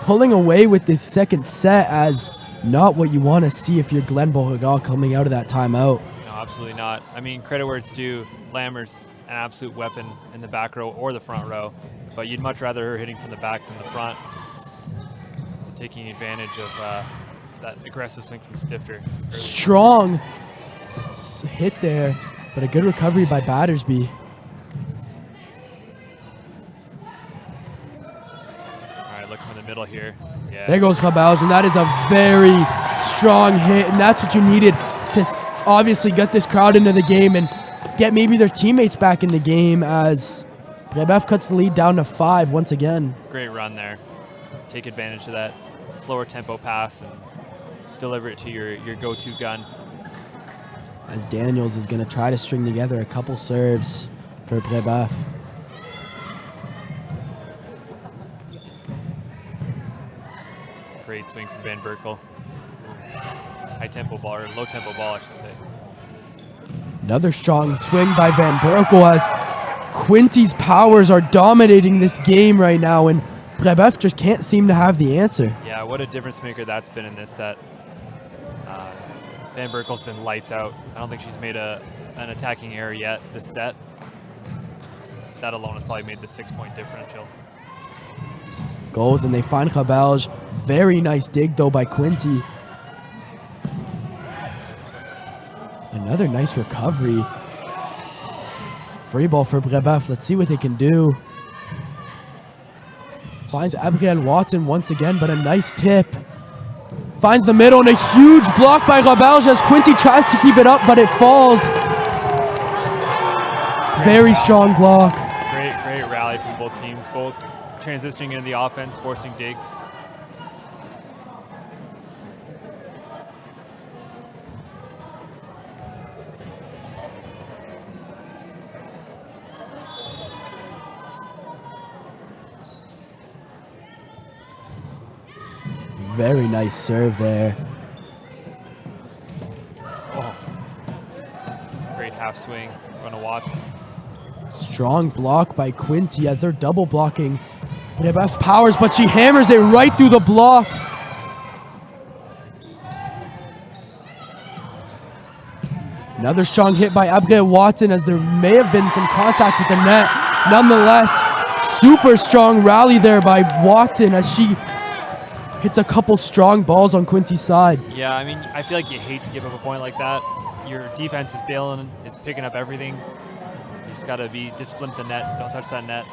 pulling away with this second set as not what you want to see if you're Glenn Beauregard coming out of that timeout. No, absolutely not. I mean, credit where it's due. Lammers, an absolute weapon in the back row or the front row, but you'd much rather her hitting from the back than the front. So taking advantage of that aggressive swing from Stifter. Strong hit there, but a good recovery by Battersby. All right, looking for the middle here. Yeah. There goes Rebels, and that is a very strong hit, and that's what you needed to obviously get this crowd into the game and get maybe their teammates back in the game as Brébeuf cuts the lead down to 5 once again. Great run there. Take advantage of that slower tempo pass and deliver it to your go-to gun. As Daniels is going to try to string together a couple serves for Brébeuf. Great swing from Van Berkel. High tempo ball, or low tempo ball, I should say. Another strong swing by Van Berkel as Quinty's powers are dominating this game right now, and Brébeuf just can't seem to have the answer. Yeah, what a difference maker that's been in this set. Van Berkel's been lights out. I don't think she's made an attacking error yet this set. That alone has probably made the 6-point differential. Goes and they find Rebelge. Very nice dig though by Quinty. Another nice recovery. Free ball for Brébeuf. Let's see what they can do. Finds Abrielle Watson once again, but a nice tip. Finds the middle and a huge block by Rebelge as Quinty tries to keep it up, but it falls. Very strong block. Great rally from both teams, both transitioning into the offense, forcing digs. Very nice serve there. Oh. Great half swing, going to Watson. Strong block by Quinty as they're double blocking Brébeuf's powers, but she hammers it right through the block. Another strong hit by Abrielle Watson as there may have been some contact with the net. Nonetheless, super strong rally there by Watson as she hits a couple strong balls on Quinty's side. Yeah, I mean, I feel like you hate to give up a point like that. Your defense is bailing, it's picking up everything. You just got to be disciplined at the net. Don't touch that net.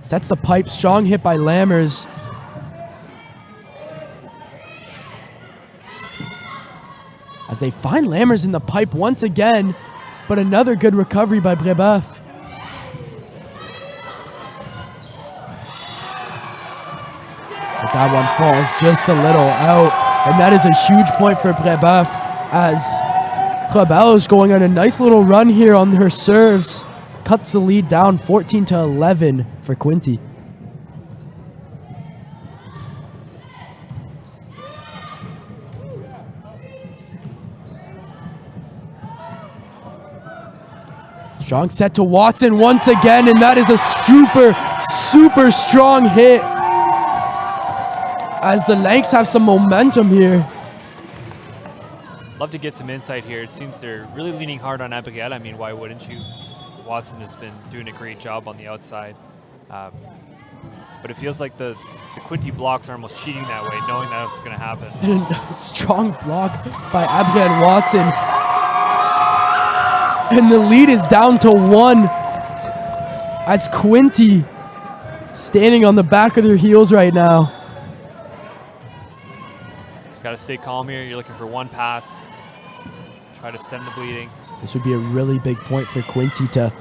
Sets the pipe. Strong hit by Lammers. As they find Lammers in the pipe once again, but another good recovery by Brébeuf. As that one falls just a little out, and that is a huge point for Brébeuf as Rebel is going on a nice little run here on her serves. Cuts the lead down 14-11 for Quinty. Strong set to Watson once again, and that is a super strong hit as the Lanks have some momentum here. Love to get some insight here. It seems they're really leaning hard on Abigail. I mean, why wouldn't you? Watson has been doing a great job on the outside. But it feels like the Quinty blocks are almost cheating that way, knowing that it's going to happen. Strong block by Abigail Watson. And the lead is down to 1 as Quinty standing on the back of their heels right now. Just got to stay calm here. You're looking for one pass. Try to stem the bleeding. This would be a really big point for Quinty to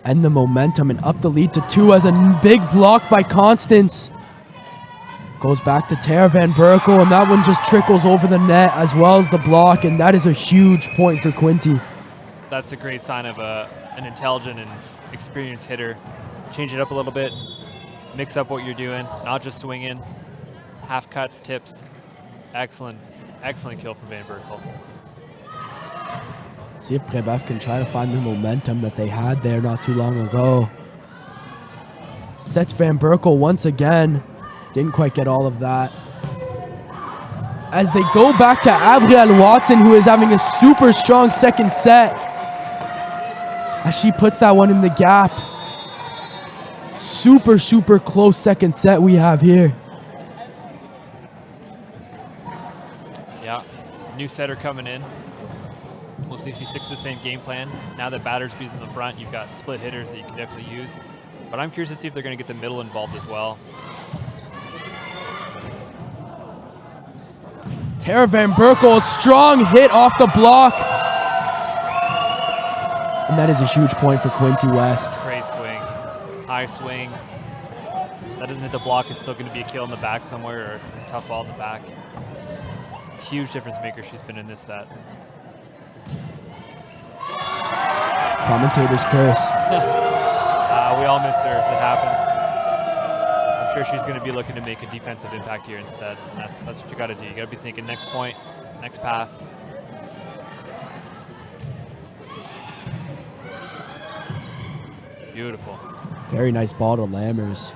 end the momentum and up the lead to 2 as a big block by Constance. Goes back to Tara Van Berkel, and that one just trickles over the net as well as the block, and that is a huge point for Quinty. That's a great sign of an intelligent and experienced hitter. Change it up a little bit, mix up what you're doing, not just swinging, half cuts, tips. Excellent kill from Van Berkel. See if Brébeuf can try to find the momentum that they had there not too long ago. Sets Van Berkel once again. Didn't quite get all of that. As they go back to Abrielle Watson, who is having a super strong second set. As she puts that one in the gap. Super, super close second set we have here. Yeah, new setter coming in. We'll see if she sticks to the same game plan. Now that Battersby's in the front, you've got split hitters that you can definitely use. But I'm curious to see if they're going to get the middle involved as well. Tara Van Berkel, strong hit off the block. And that is a huge point for Quinty West. Great swing, high swing. That doesn't hit the block, it's still going to be a kill in the back somewhere or a tough ball in the back. Huge difference maker she's been in this set. Commentator's curse. We all miss serves, it happens. I'm sure she's going to be looking to make a defensive impact here instead. And that's what you got to do. You got to be thinking next point, next pass. Beautiful. Very nice ball to Lammers.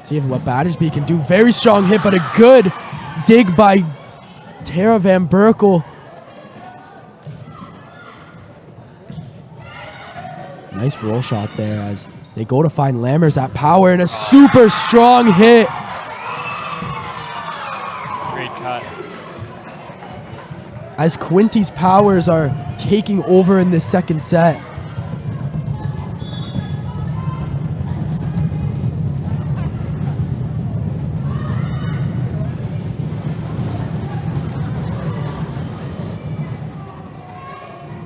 See if what Battersby can do. Very strong hit, but a good dig by Tara Van Berkel. Nice roll shot there as they go to find Lammers at power and a super strong hit. Great cut. As Quinty's powers are taking over in this second set.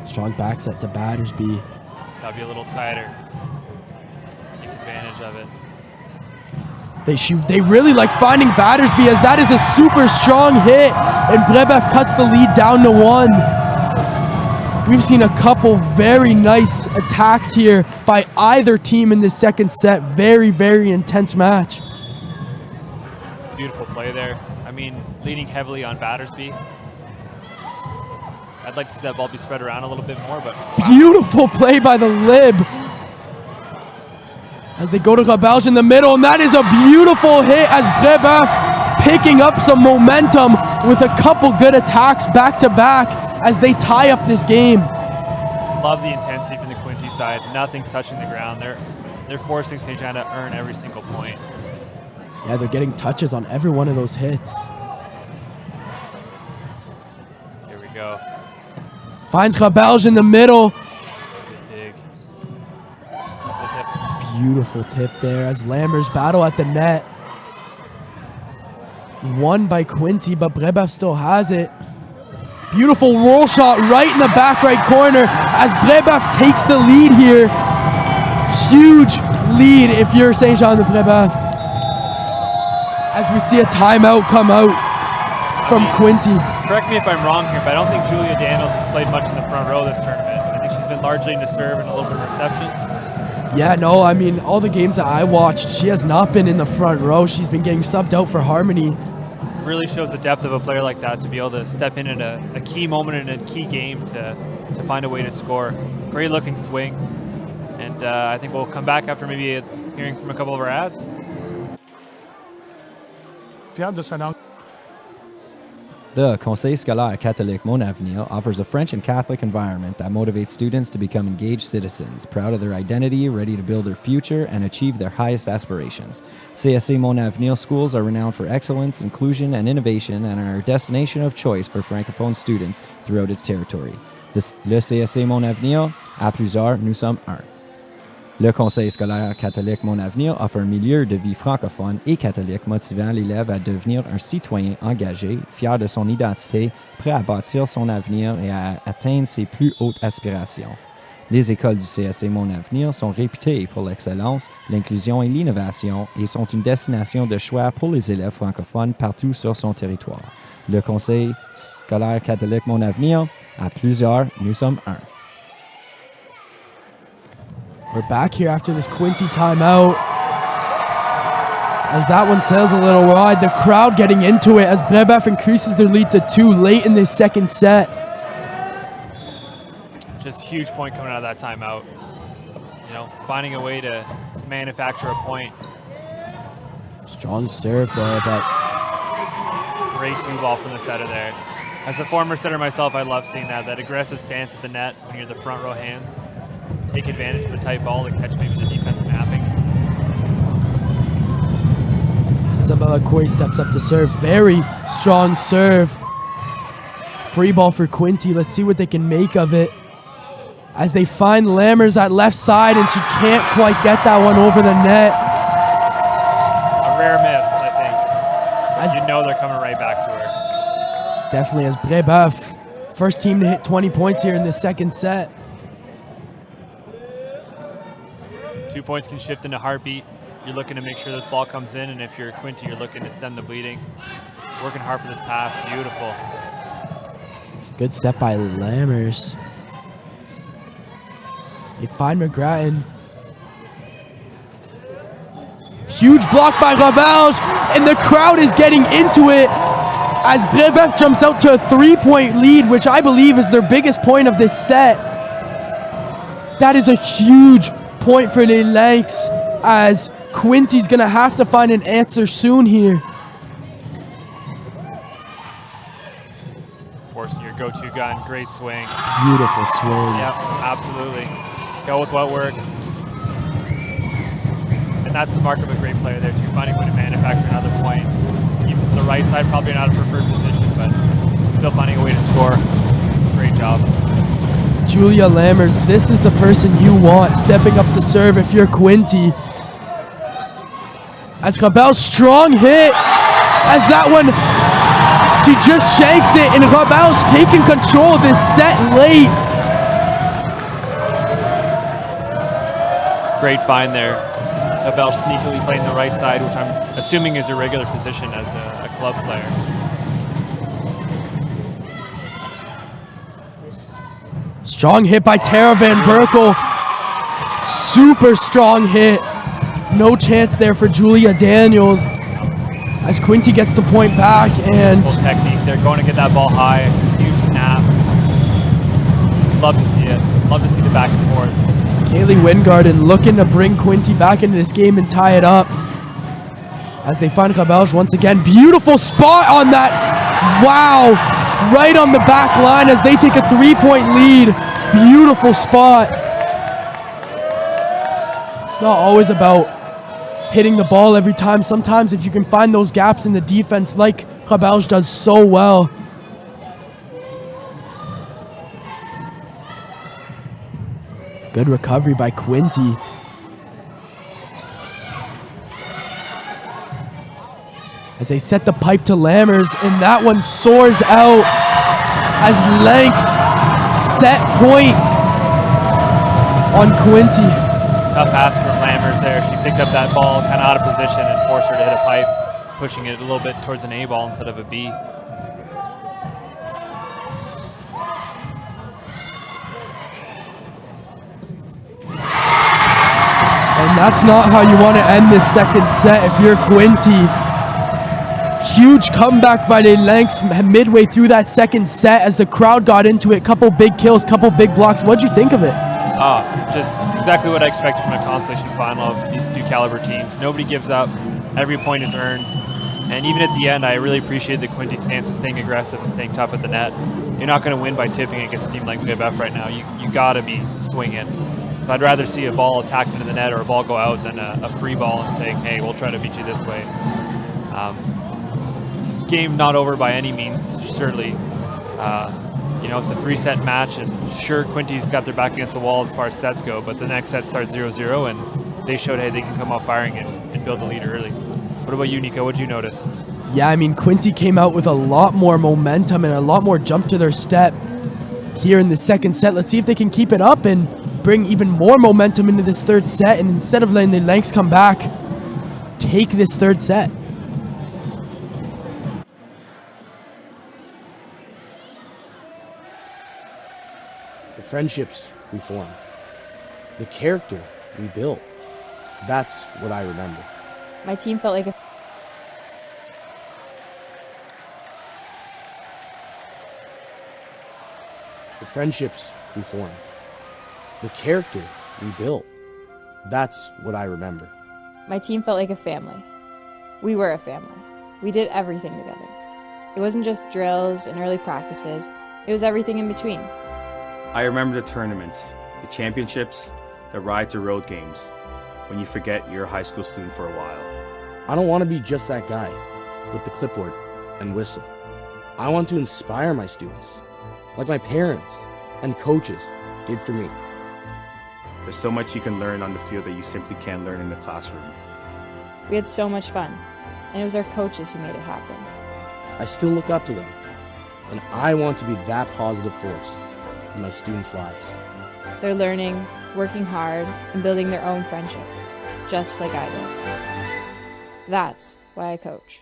Strong back set to Battersby. Gotta be a little tighter. Take advantage of it. They really like finding Battersby as that is a super strong hit and Brébeuf cuts the lead down to 1. We've seen a couple very nice attacks here by either team in this second set. Very, very intense match. Beautiful play there. I mean, leaning heavily on Battersby. I'd like to see that ball be spread around a little bit more, but beautiful play by the Lib. As they go to Rebelge in the middle, and that is a beautiful hit as Brébeuf picking up some momentum with a couple good attacks back to back as they tie up this game. Love the intensity from the Quinty side. Nothing's touching the ground. They're forcing Saint-Jean to earn every single point. Yeah, they're getting touches on every one of those hits. Here we go. Finds Rebelge in the middle. Good dig. Beautiful tip there as Lammers battle at the net. Won by Quinty, but Brébeuf still has it. Beautiful roll shot right in the back right corner as Brébeuf takes the lead here. Huge lead if you're Saint-Jean-de-Brébeuf. As we see a timeout come out from Quinty. Correct me if I'm wrong here, but I don't think Julia Daniels has played much in the front row this tournament. I think she's been largely into serve and a little bit of reception. Yeah, no, I mean, all the games that I watched, she has not been in the front row. She's been getting subbed out for Harmony. Really shows the depth of a player like that to be able to step in at a key moment in a key game to find a way to score. Great looking swing. And I think we'll come back after maybe hearing from a couple of our ads. Fier de sa langue. The Conseil scolaire catholique Mon Avenir offers a French and Catholic environment that motivates students to become engaged citizens, proud of their identity, ready to build their future, and achieve their highest aspirations. CSA Mon Avenir schools are renowned for excellence, inclusion, and innovation, and are a destination of choice for francophone students throughout its territory. Le CSA Mon Avenir, à plusieurs, nous sommes un. Le Conseil scolaire catholique Mon Avenir offre un milieu de vie francophone et catholique motivant l'élève à devenir un citoyen engagé, fier de son identité, prêt à bâtir son avenir et à atteindre ses plus hautes aspirations. Les écoles du CSA Mon Avenir sont réputées pour l'excellence, l'inclusion et l'innovation et sont une destination de choix pour les élèves francophones partout sur son territoire. Le Conseil scolaire catholique Mon Avenir, à plusieurs, nous sommes un. We're back here after this Quinty timeout. As that one sails a little wide, the crowd getting into it as Brébeuf increases their lead to 2 late in this second set. Just huge point coming out of that timeout. You know, finding a way to manufacture a point. Strong serve there, but Great 2-ball from the setter there. As a former setter myself, I love seeing that aggressive stance at the net when you're the front row hands. Take advantage of a tight ball and catch maybe the defense napping. Isabella Corey steps up to serve. Very strong serve. Free ball for Quinty. Let's see what they can make of it. As they find Lammers at left side, and she can't quite get that one over the net. A rare miss, I think. As you know, they're coming right back to her. Definitely, as Brébeuf, first team to hit 20 points here in this second set. 2 points can shift into heartbeat. You're looking to make sure this ball comes in, and if you're Quinty, you're looking to stem the bleeding. Working hard for this pass, beautiful. Good set by Lammers. They find McGrattan. Huge block by Rebelge, and the crowd is getting into it as Brébeuf jumps out to a 3-point lead, which I believe is their biggest point of this set. That is a huge point for Les Lynx, as Quinty's gonna have to find an answer soon here. Forcing your go-to gun, great swing. Beautiful swing. Yep, absolutely. Go with what works. And that's the mark of a great player there too, finding a way to manufacture another point. Even from the right side, probably not a preferred position, but still finding a way to score. Great job. Julia Lammers, this is the person you want stepping up to serve if you're Quinty. As Rebel's strong hit, as that one, she just shanks it, and Rebel's taking control of this set late. Great find there. Rebel sneakily playing the right side, which I'm assuming is a regular position as a club player. Strong hit by Tara Van Berkel. Super strong hit. No chance there for Julia Daniels. As Quinty gets the point back, and Full technique. They're going to get that ball high. Huge snap. Love to see it. Love to see the back and forth. Kaylee Wingarden looking to bring Quinty back into this game and tie it up. As they find Rebelge once again. Beautiful spot on that. Wow. Right on the back line as they take a 3-point lead. Beautiful spot. It's not always about hitting the ball every time. Sometimes if you can find those gaps in the defense like Rebelge does so well. Good recovery by Quinty. As they set the pipe to Lammers, and that one soars out as Lynx set point on Quinty. Tough ask from Lammers there. She picked up that ball kind of out of position and forced her to hit a pipe, pushing it a little bit towards an A ball instead of a B. And that's not how you want to end this second set if you're Quinty. Huge comeback by Les Lynx midway through that second set as the crowd got into it. Couple big kills, couple big blocks. What'd you think of it? Just exactly what I expected from a Consolation final of these two caliber teams. Nobody gives up. Every point is earned. And even at the end, I really appreciated the Quinty stance of staying aggressive and staying tough at the net. You're not going to win by tipping against a team like Brébeuf right now. You got to be swinging. So I'd rather see a ball attacked into the net or a ball go out than a free ball and saying, hey, we'll try to beat you this way. Game not over by any means, certainly. It's a 3-set match, and sure, Quinty's got their back against the wall as far as sets go, but the next set starts 0-0, and they showed, hey, they can come out firing and build a lead early. What about you, Nico? What did you notice? Yeah, I mean, Quinty came out with a lot more momentum and a lot more jump to their step here in the second set. Let's see if they can keep it up and bring even more momentum into this third set, and instead of letting the Lynx come back, take this third set. The friendships we formed, the character we built, that's what I remember. My team felt like a The friendships we formed, the character we built. That's what I remember. My team felt like a family. We were a family. We did everything together. It wasn't just drills and early practices, it was everything in between. I remember the tournaments, the championships, the ride to road games, when you forget you're a high school student for a while. I don't want to be just that guy with the clipboard and whistle. I want to inspire my students, like my parents and coaches did for me. There's so much you can learn on the field that you simply can't learn in the classroom. We had so much fun, and it was our coaches who made it happen. I still look up to them, and I want to be that positive force in my students' lives. They're learning, working hard, and building their own friendships, just like I did. That's why I coach.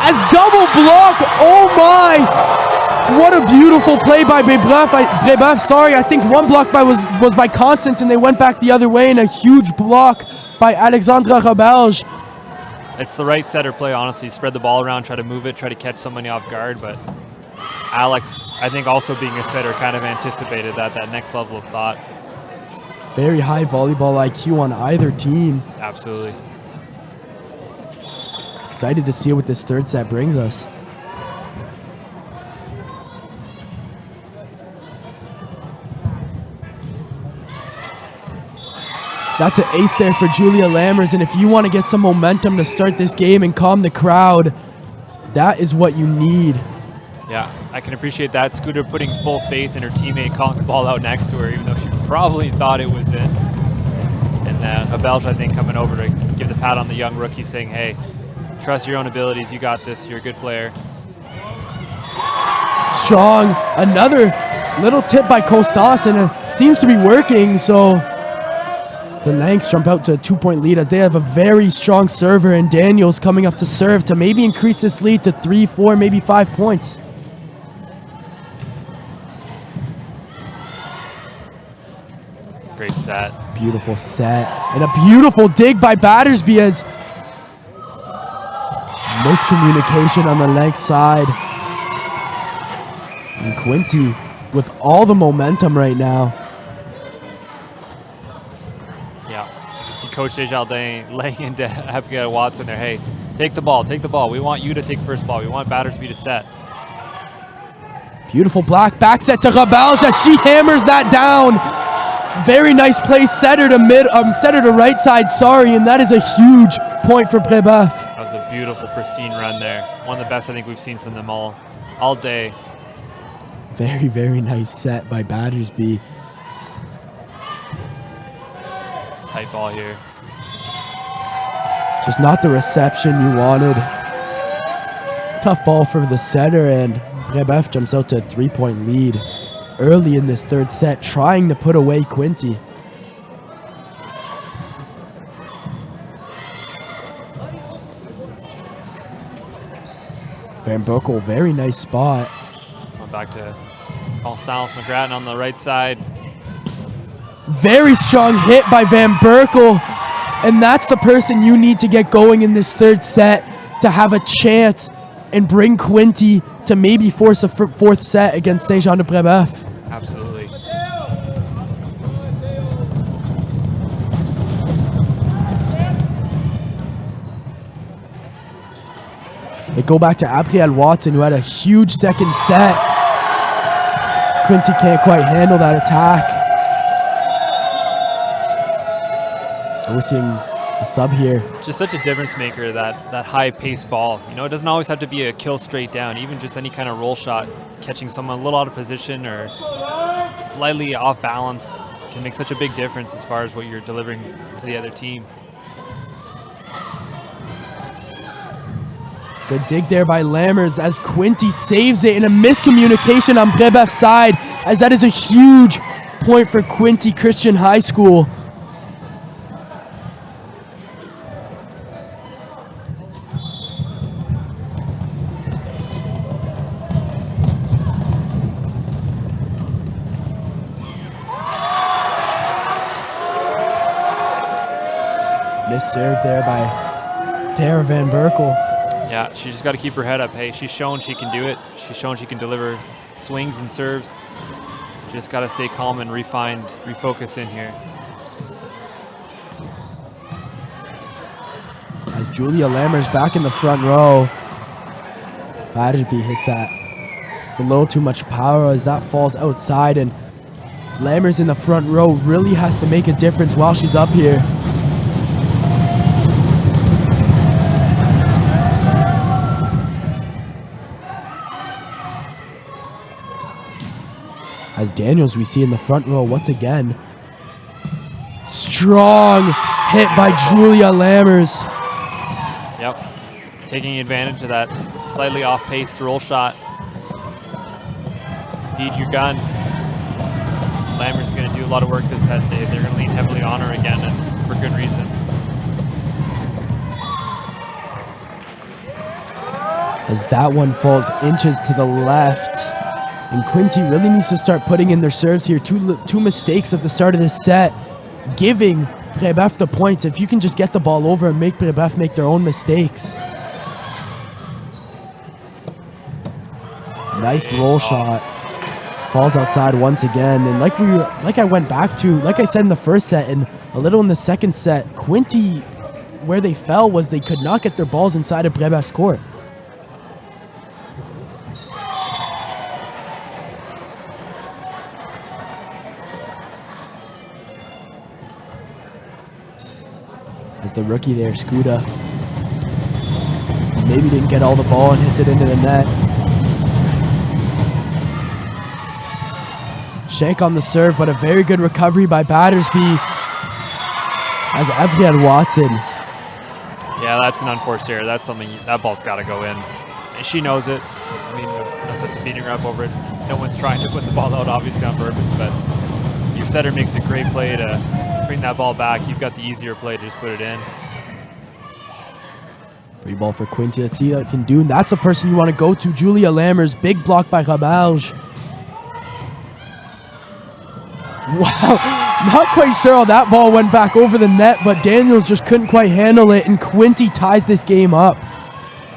As double block, oh my! What a beautiful play by Brébeuf. I think one block was by Constance, and they went back the other way, and a huge block by Alexandra Roberge. It's the right setter play, honestly. Spread the ball around, try to move it, try to catch somebody off guard. But Alex, I think also being a setter, kind of anticipated that next level of thought. Very high volleyball IQ on either team. Absolutely. Excited to see what this third set brings us. That's an ace there for Julia Lammers, and if you want to get some momentum to start this game and calm the crowd, that is what you need. Yeah, I can appreciate that. Scooter putting full faith in her teammate, calling the ball out next to her, even though she probably thought it was in. And Roberge, I think, coming over to give the pat on the young rookie, saying, hey, trust your own abilities, you got this, you're a good player. Strong, another little tip by Costas, and it seems to be working, so the Lanks jump out to a 2-point lead as they have a very strong server, and Daniels coming up to serve to maybe increase this lead to 3, 4, maybe 5 points. Great set. Beautiful set, and a beautiful dig by Battersby as miscommunication on the Lanks side. And Quinty with all the momentum right now. Yeah, you can see Coach Desjardins laying into Abigail Watson there. Hey, take the ball, take the ball. We want you to take first ball. We want Battersby to set. Beautiful black back set to Roberge as she hammers that down. Very nice play, setter to right side, sorry, and that is a huge point for Brébeuf. That was a beautiful, pristine run there. One of the best I think we've seen from them all day. Very, very nice set by Battersby. tight ball here. Just not the reception you wanted. Tough ball for the setter, and Brébeuf jumps out to a 3-point lead early in this third set, trying to put away Quinty. Van Berkel, very nice spot. Going back to Constance McGrattan on the right side. Very strong hit by Van Berkel, and that's the person you need to get going in this third set to have a chance and bring Quinty to maybe force a fourth set against Saint-Jean-de-Brébeuf. Absolutely. They go back to Abrielle Watson, who had a huge second set. Quinty can't quite handle that attack. We're seeing a sub here. Just such a difference maker, that high-paced ball. You know, it doesn't always have to be a kill straight down. Even just any kind of roll shot, catching someone a little out of position or slightly off balance can make such a big difference as far as what you're delivering to the other team. Good dig there by Lammers as Quinty saves it in a miscommunication on Brébeuf's side, as that is a huge point for Quinty Christian High School. Missed serve there by Tara Van Berkel. Yeah, she just got to keep her head up. Hey, she's shown she can do it. She's shown she can deliver swings and serves. Just got to stay calm and refocus in here. As Julia Lammers back in the front row. Battersby hits that with a little too much power as that falls outside, and Lammers in the front row really has to make a difference while she's up here. As Daniels, we see in the front row once again. Strong hit by Julia Lammers. Yep, taking advantage of that slightly off-paced roll shot. Feed your gun. Lammers is going to do a lot of work this set. They're going to lean heavily on her again, and for good reason. As that one falls inches to the left. And Quinty really needs to start putting in their serves here. Two mistakes at the start of this set, giving Brébeuf the points. If you can just get the ball over and make Brébeuf make their own mistakes. Nice roll shot. Falls outside once again. And like I went back to, like I said in the first set and a little in the second set, Quinty, where they fell was they could not get their balls inside of Brébeuf's court. As the rookie there, Skuda, maybe didn't get all the ball and hits it into the net. Shank on the serve, but a very good recovery by Battersby as Abrielle Watson. Yeah, that's an unforced error. That's something, that ball's got to go in. And she knows it. I mean, unless that's beating her up over it. No one's trying to put the ball out, obviously, on purpose, but your setter makes a great play to bring that ball back. You've got the easier play to just put it in. Free ball for Quinty. Let's see what it can do. And that's the person you want to go to, Julia Lammers. Big block by Rabarge. Wow, not quite sure how that ball went back over the net, but Daniels just couldn't quite handle it, and Quinty ties this game up.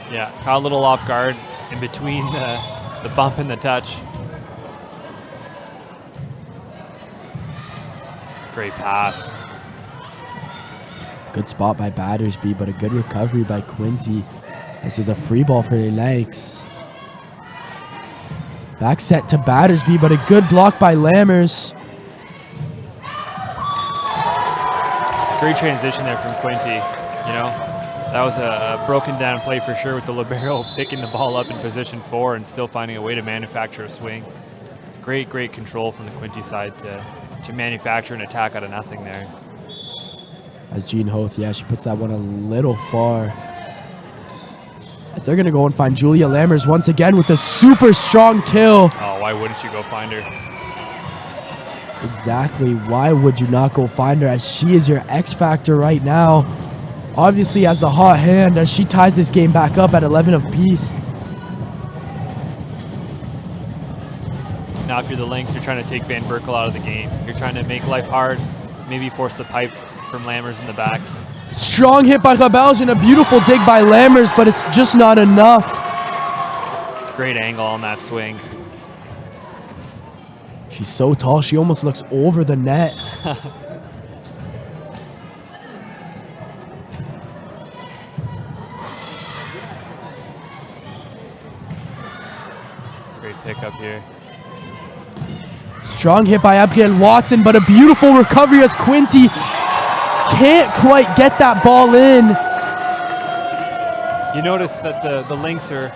Yeah, caught a little off guard in between the bump and the touch. Great pass. Good spot by Battersby, but a good recovery by Quinty. This is a free ball for the Lakes. Back set to Battersby, but a good block by Lammers. Great transition there from Quinty. You know, that was a broken down play for sure, with the libero picking the ball up in position 4 and still finding a way to manufacture a swing. Great control from the Quinty side to manufacture an attack out of nothing there. As Jean Hoth, yeah, she puts that one a little far. As they're going to go and find Julia Lammers once again with a super strong kill. Oh, why wouldn't you go find her? Exactly. Why would you not go find her, as she is your X factor right now? Obviously has the hot hand as she ties this game back up at 11 apiece. Now if you're the Lynx, you're trying to take Van Berkel out of the game. You're trying to make life hard, maybe force the pipe from Lammers in the back. Strong hit by Rebelge and a beautiful dig by Lammers, but it's just not enough. It's a great angle on that swing. She's so tall, she almost looks over the net. Great pickup here. Strong hit by Abigail Watson, but a beautiful recovery as Quinty can't quite get that ball in. You notice that the Lynx are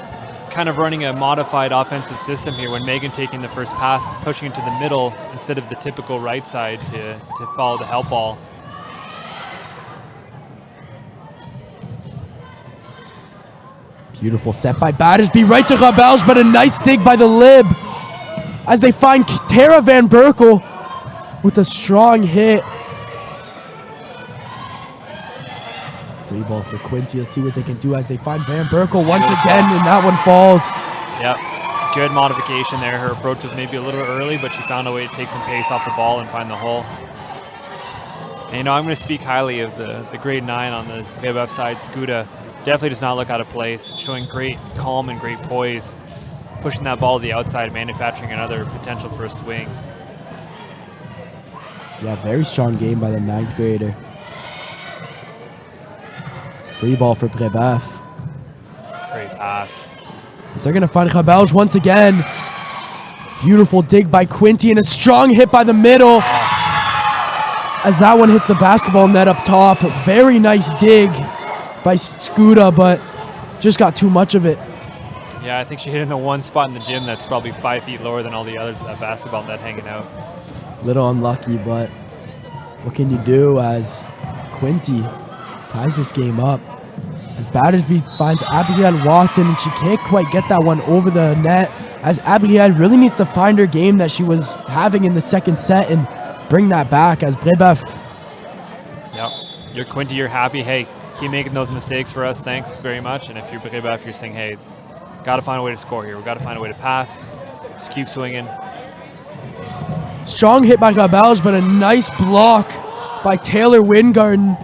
kind of running a modified offensive system here when Megan taking the first pass, pushing it to the middle instead of the typical right side to follow the help ball. Beautiful set by Battersby, right to Rebelge, but a nice dig by the Lib as they find Tara Van Berkel with a strong hit. Free ball for Quincy. Let's see what they can do as they find Van Berkel once again, and that one falls. Yep, good modification there. Her approach was maybe a little early, but she found a way to take some pace off the ball and find the hole. And, you know, I'm going to speak highly of the grade 9 on the Brébeuf side. Skuda definitely does not look out of place, showing great calm and great poise, pushing that ball to the outside, manufacturing another potential for a swing. Yeah, very strong game by the 9th grader. Free ball for Brébeuf. Great pass. So they're going to find Rebelge once again. Beautiful dig by Quinty and a strong hit by the middle. As that one hits the basketball net up top. Very nice dig by Skuda, but just got too much of it. Yeah, I think she hit in the one spot in the gym that's probably 5 feet lower than all the others with that basketball net hanging out. Little unlucky, but what can you do as Quinty ties this game up? As Battersby finds Abigail Watson, and she can't quite get that one over the net, as Abigail really needs to find her game that she was having in the second set and bring that back as Brébeuf. Yep, you're Quinty, you're happy. Hey, keep making those mistakes for us, thanks very much. And if you're Brébeuf, you're saying, hey, got to find a way to score here. We got to find a way to pass. Just keep swinging. Strong hit by Rebelge, but a nice block by Taylor Wingarden.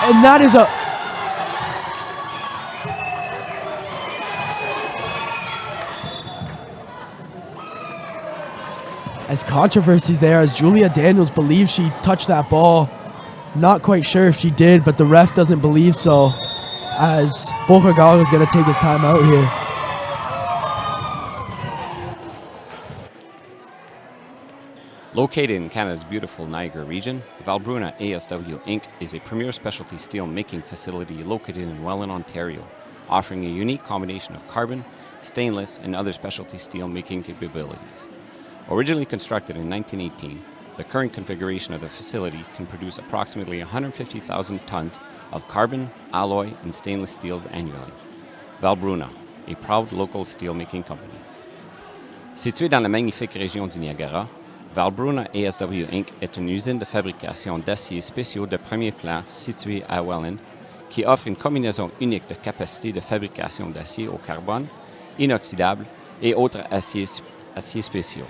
And that is a... As controversies there, as Julia Daniels believes she touched that ball. Not quite sure if she did, but the ref doesn't believe so. As Beauregard is going to take his time out here. Located in Canada's beautiful Niagara region, Valbruna É.s.C. Inc. is a premier specialty steel making facility located in Welland, Ontario, offering a unique combination of carbon, stainless, and other specialty steel making capabilities. Originally constructed in 1918, the current configuration of the facility can produce approximately 150,000 tons of carbon, alloy, and stainless steels annually. Valbruna, a proud local steelmaking company. Située dans la magnifique région du Niagara, Valbruna É.s.C. Inc. est une usine de fabrication d'aciers spéciaux de premier plan située à Welland, qui offre une combinaison unique de capacités de fabrication d'acier au carbone, inoxydable et autres aciers spéciaux.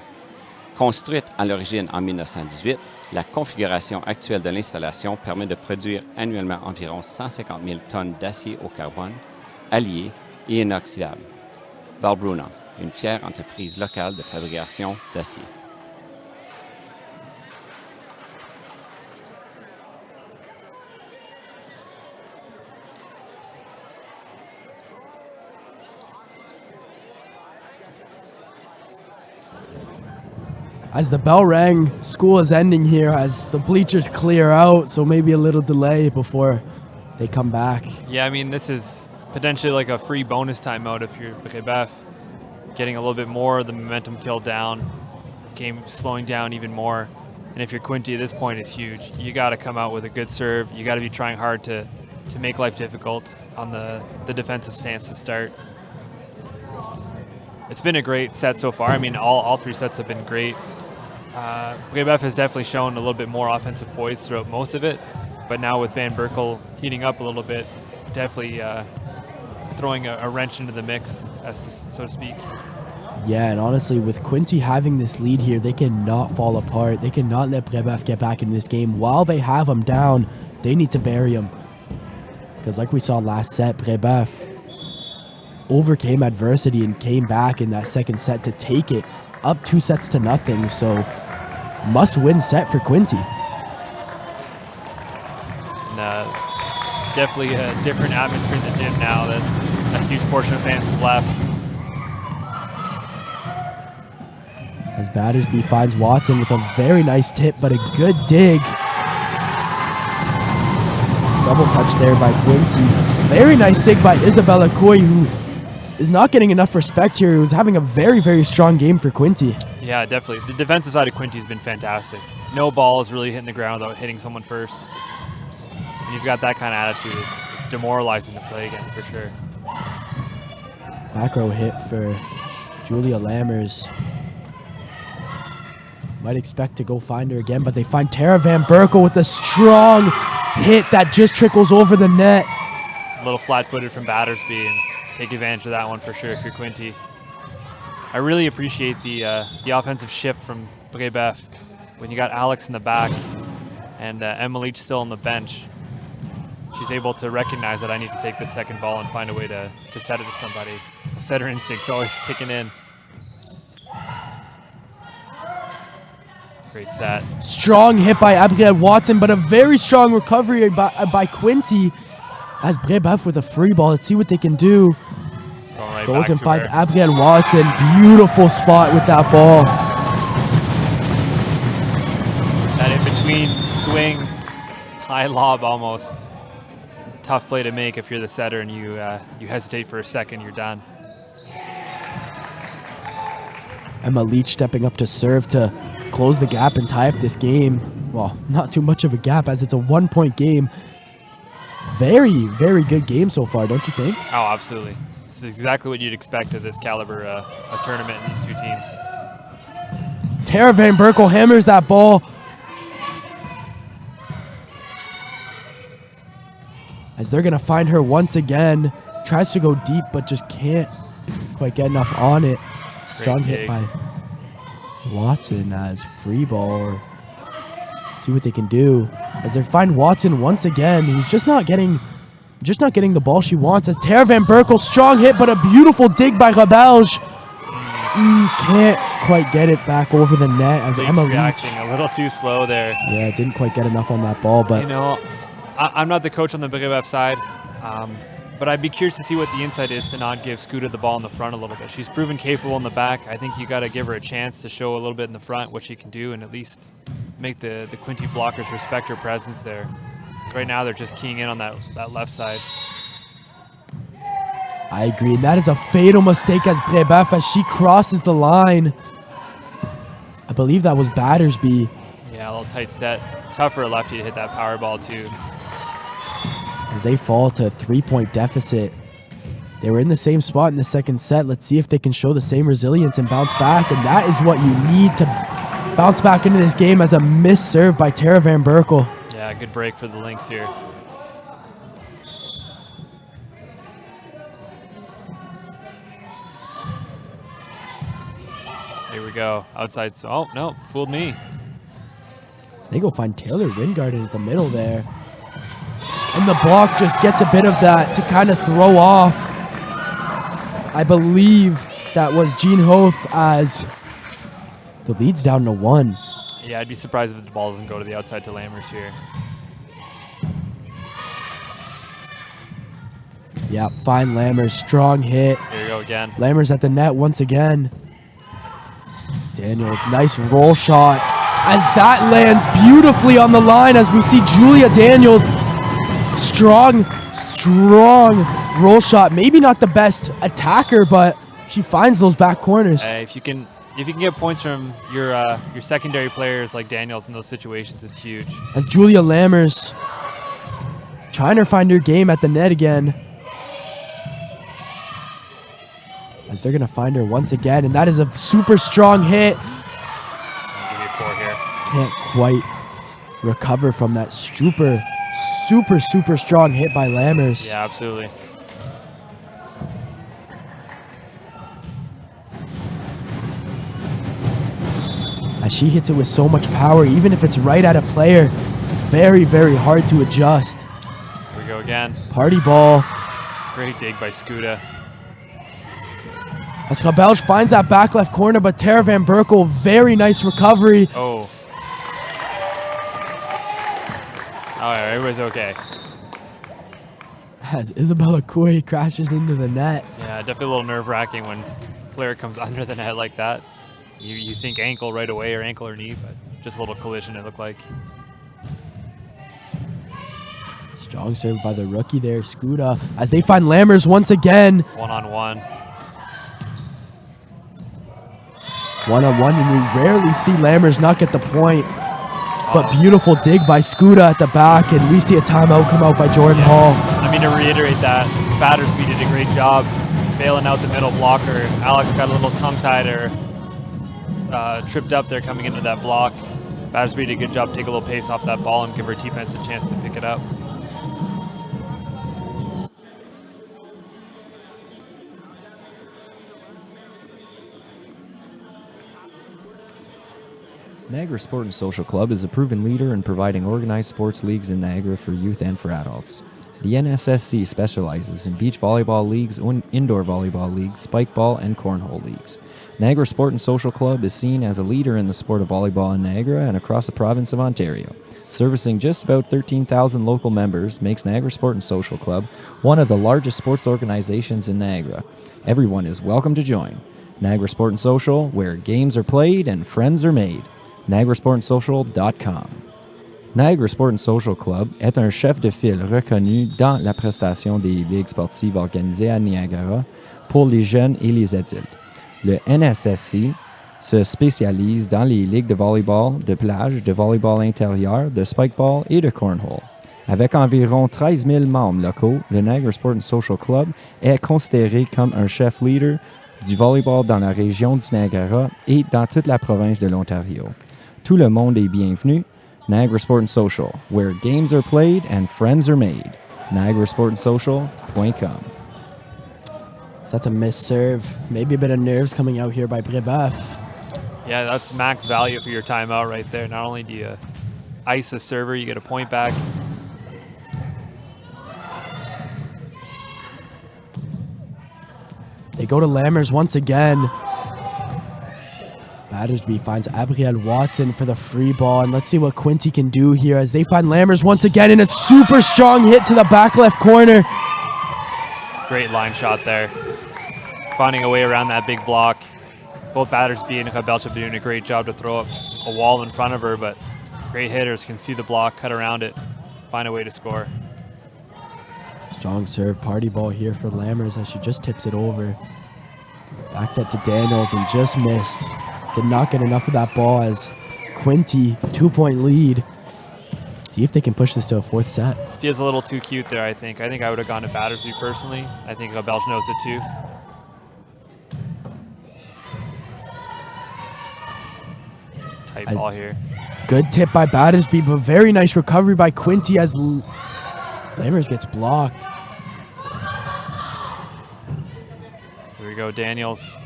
Construite à l'origine en 1918, la configuration actuelle de l'installation permet de produire annuellement environ 150 000 tonnes d'acier au carbone, allié et inoxydable. Valbruna, une fière entreprise locale de fabrication d'acier. As the bell rang, school is ending here as the bleachers clear out, so maybe a little delay before they come back. Yeah, I mean, this is potentially like a free bonus timeout if you're Brébeuf, getting a little bit more of the momentum killed down, game slowing down even more. And if you're Quinty, this point is huge. You got to come out with a good serve. You got to be trying hard to make life difficult on the defensive stance to start. It's been a great set so far. I mean, all 3 sets have been great. Brébeuf has definitely shown a little bit more offensive poise throughout most of it, but now with Van Berkel heating up a little bit, definitely throwing a wrench into the mix, so to speak. Yeah, and honestly, with Quinty having this lead here, they cannot fall apart. They cannot let Brébeuf get back in this game. While they have them down, they need to bury them. Because like we saw last set, Brébeuf overcame adversity and came back in that second set to take it up 2-0. So must-win set for Quinty. And, definitely a different atmosphere in the gym now that a huge portion of fans have left. As Battersby finds Watson with a very nice tip, but a good dig. Double touch there by Quinty. Very nice dig by Isabella Coy, who is not getting enough respect here. He was having a very, very strong game for Quinty. Yeah, definitely. The defensive side of Quinty has been fantastic. No ball is really hitting the ground without hitting someone first. And you've got that kind of attitude. It's demoralizing to play against for sure. Back row hit for Julia Lammers. Might expect to go find her again, but they find Tara Van Berkel with a strong hit that just trickles over the net. A little flat-footed from Battersby, and take advantage of that one for sure if you're Quinty. I really appreciate the offensive shift from Brébeuf when you got Alex in the back and Emma Leach still on the bench. She's able to recognize that I need to take the second ball and find a way to set it to somebody. Setter instinct's always kicking in. Great set. Strong hit by Abrielle Watson, but a very strong recovery by Quinty. As Brébeuf with a free ball. Let's see what they can do. Right, goes and finds Abrielle Watson. Beautiful spot with that ball. That in-between swing, high lob almost. Tough play to make if you're the setter and you hesitate for a second, you're done. Emma Leach stepping up to serve to close the gap and tie up this game. Well, not too much of a gap as it's a 1-point game. Very, very good game so far, don't you think? Oh, absolutely. This is exactly what you'd expect of this caliber a tournament in these two teams. Tara Van Berkel hammers that ball. As they're going to find her once again. Tries to go deep, but just can't quite get enough on it. Strong hit by Watson as free ball. Or see what they can do. As they find Watson once again, who's just not getting the ball she wants. As Tara Van Berkel, strong hit, but a beautiful dig by Rebelge. Can't quite get it back over the net as Emma Leach reacting a little too slow there. Yeah, didn't quite get enough on that ball, but you know, I'm not the coach on the Brébeuf side, but I'd be curious to see what the insight is to not give Scooter the ball in the front a little bit. She's proven capable in the back. I think you got to give her a chance to show a little bit in the front what she can do, and at least make the Quinty blockers respect her presence there. Right now they're just keying in on that left side. I agree, and that is a fatal mistake as Brébeuf as she crosses the line. I believe that was Battersby. Yeah, a little tight set. Tough for a lefty to hit that power ball too. As they fall to a 3-point deficit. They were in the same spot in the second set. Let's see if they can show the same resilience and bounce back, and that is what you need to bounce back into this game as a missed serve by Tara Van Berkel. Yeah, good break for the Lynx here. Here we go. Outside. Oh, no. Fooled me. So they go find Taylor Wingard at the middle there. And the block just gets a bit of that to kind of throw off. I believe that was Jean Hoth as the lead's down to 1. Yeah, I'd be surprised if the ball doesn't go to the outside to Lammers here. Yeah, fine Lammers. Strong hit. Here you go again. Lammers at the net once again. Daniels, nice roll shot. As that lands beautifully on the line as we see Julia Daniels. Strong roll shot. Maybe not the best attacker, but she finds those back corners. If you can if you can get points from your secondary players like Daniels in those situations, it's huge. As Julia Lammers trying to find her game at the net again. As they're going to find her once again, and that is a super strong hit. I'll give you 4 here. Can't quite recover from that super strong hit by Lammers. Yeah, absolutely. As she hits it with so much power, even if it's right at a player, very hard to adjust. Here we go again. Party ball. Great dig by Skuda. As Rebelge finds that back left corner, but Tara Van Berkel, very nice recovery. Oh. Oh, yeah, everybody's okay. As Isabella Couey crashes into the net. Yeah, definitely a little nerve-wracking when a player comes under the net like that. You think ankle right away, or ankle or knee, but just a little collision it looked like. Strong serve by the rookie there, Skuda, as they find Lammers once again. One-on-one. One-on-one, and we rarely see Lammers not get the point. But beautiful dig by Skuda at the back, and we see a timeout come out by Jordan Hall. I mean, to reiterate that, Battersby did a great job bailing out the middle blocker. Alex got a little tongue-tied or tripped up there coming into that block. Battersby did a good job, take a little pace off that ball and give her defense a chance to pick it up. Niagara Sport and Social Club is a proven leader in providing organized sports leagues in Niagara for youth and for adults. The N.S.S.C. specializes in beach volleyball leagues, indoor volleyball leagues, spike ball, and cornhole leagues. Niagara Sport and Social Club is seen as a leader in the sport of volleyball in Niagara and across the province of Ontario. Servicing just about 13,000 local members makes Niagara Sport and Social Club one of the largest sports organizations in Niagara. Everyone is welcome to join. Niagara Sport and Social, where games are played and friends are made. NiagaraSportandSocial.com. Niagara Sport and Social Club est un chef de file reconnu dans la prestation des ligues sportives organisées à Niagara pour les jeunes et les adultes. Le N.S.C. se spécialise dans les ligues de volleyball, de plage, de volleyball intérieur, de spikeball et de cornhole. Avec environ 13 000 membres locaux, le Niagara Sport and Social Club est considéré comme un chef leader du volleyball dans la région du Niagara et dans toute la province de l'Ontario. Tout le monde est bienvenu. Niagara Sport and Social, where games are played and friends are made. NiagaraSportandSocial.com. So that's a missed serve. Maybe a bit of nerves coming out here by Brébeuf. Yeah, that's max value for your timeout right there. Not only do you ice the server, you get a point back. They go to Lammers once again. Battersby finds Abrielle Watson for the free ball, and let's see what Quinty can do here as they find Lammers once again in a super strong hit to the back left corner. Great line shot there. Finding a way around that big block. Both Battersby and Rebelge have been doing a great job to throw up a wall in front of her, but great hitters can see the block, cut around it, find a way to score. Strong serve, party ball here for Lammers as she just tips it over. Back set to Daniels and just missed. Did not get enough of that ball as Quinty, 2-point lead. See if they can push this to a fourth set. Feels a little too cute there, I think. I think I would have gone to Battersby personally. I think Rebelge knows it too. Tight ball here. Good tip by Battersby, but very nice recovery by Quinty as Lammers gets blocked. Here we go, Daniels.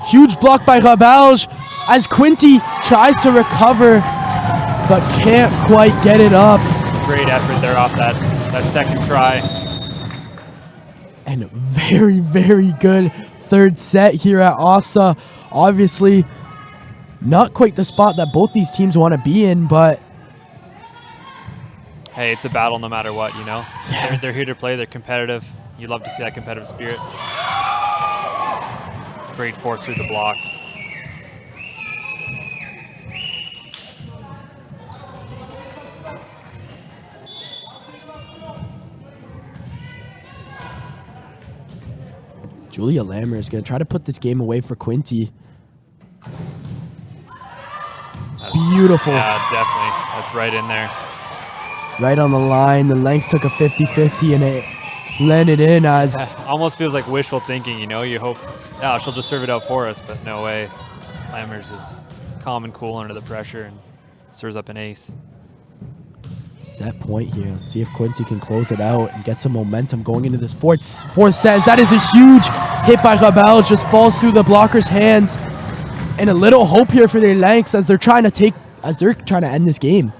Huge block by Rebelge as Quinty tries to recover, but can't quite get it up. Great effort there off that second try. And very good third set here at OFSAA. Obviously, not quite the spot that both these teams want to be in, but hey, it's a battle no matter what, you know? Yeah. They're here to play, they're competitive. You love to see that competitive spirit. Great force through the block. Julia Lammer is going to try to put this game away for Quinty. Beautiful. Yeah, definitely. That's right in there. Right on the line. The lengths took a 50-50 and it landed in as... Almost feels like wishful thinking, you know? You hope, yeah, she'll just serve it out for us, but no way. Lammers is calm and cool under the pressure and serves up an ace. Set point here. Let's see if Quincy can close it out and get some momentum going into this fourth set. That is a huge hit by Rebels. Just falls through the blocker's hands. And a little hope here for the lengths as they're trying to end this game.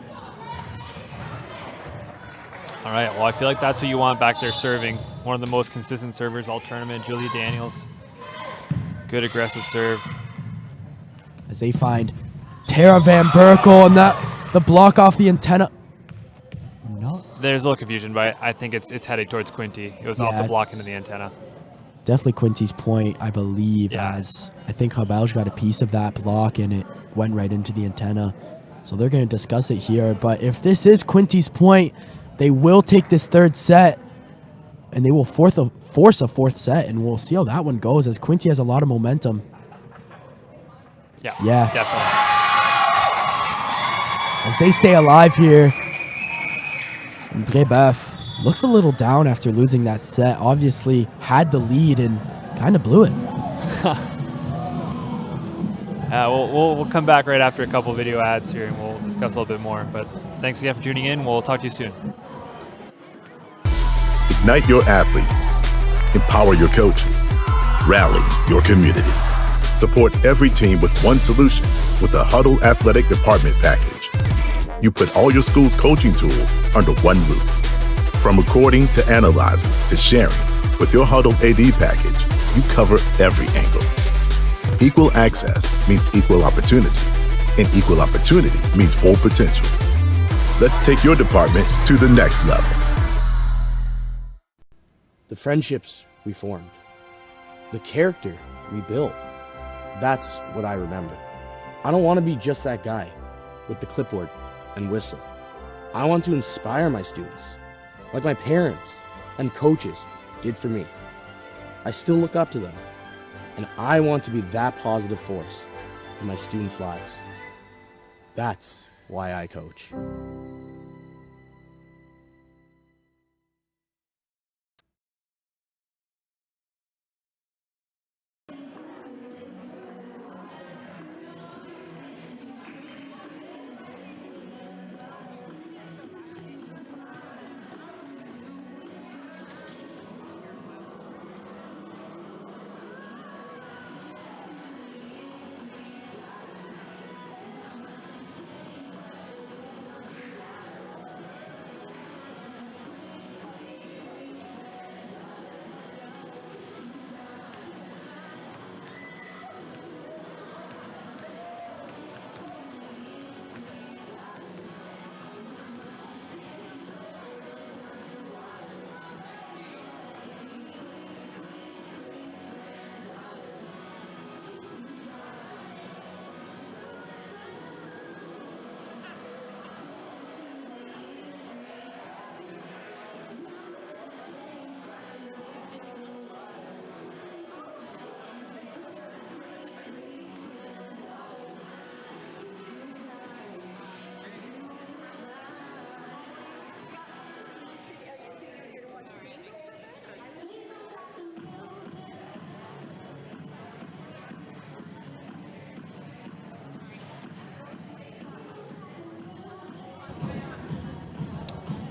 All right, well, I feel like that's what you want back there serving. One of the most consistent servers all tournament, Julia Daniels. Good aggressive serve. As they find Tara Van Berkel and the block off the antenna. No. There's a little confusion, but I think it's headed towards Quinty. It was off the block into the antenna. Definitely Quinty's point, I believe, as I think Habalj got a piece of that block and it went right into the antenna. So they're going to discuss it here. But if this is Quinty's point, they will take this third set and they will force a fourth set, and we'll see how that one goes as Quinty has a lot of momentum. Yeah, definitely. As they stay alive here, and Brébeuf looks a little down after losing that set. Obviously had the lead and kind of blew it. We'll come back right after a couple video ads here and we'll discuss a little bit more. But thanks again for tuning in. We'll talk to you soon. Ignite your athletes. Empower your coaches. Rally your community. Support every team with one solution with the Huddle Athletic Department Package. You put all your school's coaching tools under one roof. From recording to analyzing to sharing, with your Huddle AD package, you cover every angle. Equal access means equal opportunity, and equal opportunity means full potential. Let's take your department to the next level. The friendships we formed, the character we built, that's what I remember. I don't want to be just that guy with the clipboard and whistle. I want to inspire my students, like my parents and coaches did for me. I still look up to them, and I want to be that positive force in my students' lives. That's why I coach.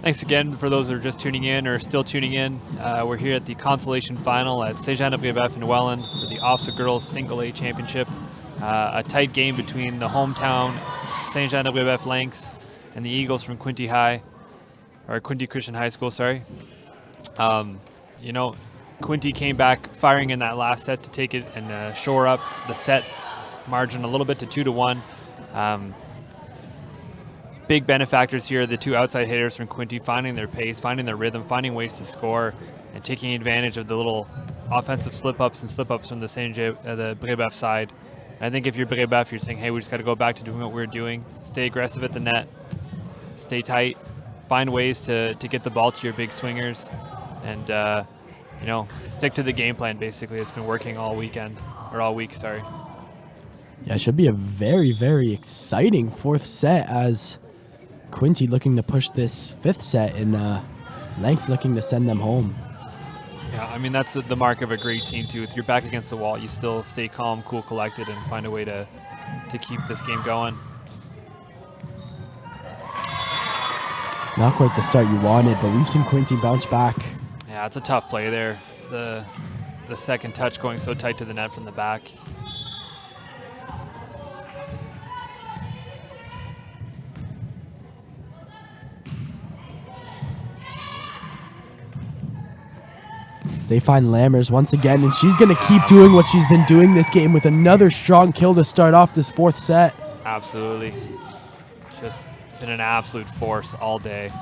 Thanks again for those that are just tuning in or still tuning in. We're here at the Consolation Final at Saint-Jean-de-Brébeuf in Welland for the OFSAA Girls Single A Championship. A tight game between the hometown Saint-Jean-de-Brébeuf Lynx and the Eagles from Quinty High, or Quinty Christian High School, sorry. You know, Quinty came back firing in that last set to take it and shore up the set margin a little bit to 2-1. Big benefactors here, the two outside hitters from Quinty, finding their pace, finding their rhythm, finding ways to score, and taking advantage of the little offensive slip-ups and slip-ups from the Brébeuf side. And I think if you're Brébeuf, you're saying, hey, we just got to go back to doing what we're doing, stay aggressive at the net, stay tight, find ways to get the ball to your big swingers, and stick to the game plan, basically. It's been working all weekend, or all week, sorry. Yeah, it should be a very, very exciting fourth set as Quinte looking to push this fifth set and Lanks looking to send them home. Yeah, I mean, that's the mark of a great team, too. If you're back against the wall, you still stay calm, cool, collected, and find a way to keep this game going. Not quite the start you wanted, but we've seen Quinte bounce back. Yeah, it's a tough play there. The second touch going so tight to the net from the back. They find Lammers once again, and she's going to keep doing what she's been doing this game with another strong kill to start off this fourth set. Absolutely. Just been an absolute force all day.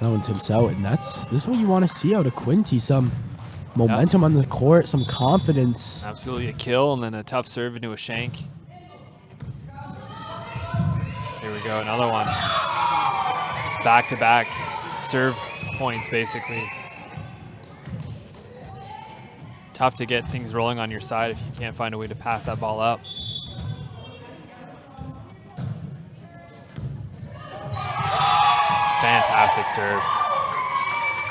That one tips out, and this is what you want to see out of Quinte. Some momentum on the court, some confidence. Absolutely, a kill and then a tough serve into a shank. Here we go, another one. Back-to-back serve points, basically. Tough to get things rolling on your side if you can't find a way to pass that ball up. Fantastic serve.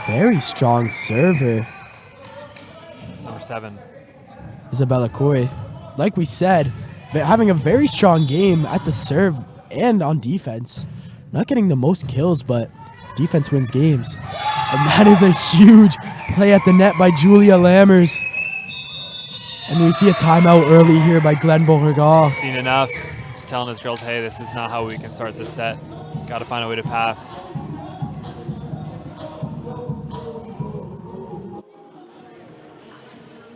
Very strong server. Number 7. Isabella Coy. Like we said, having a very strong game at the serve and on defense. Not getting the most kills, but defense wins games. And that is a huge play at the net by Julia Lammers. And we see a timeout early here by Glenn Beauregard. Seen enough. Just telling his girls, hey, this is not how we can start this set. Got to find a way to pass.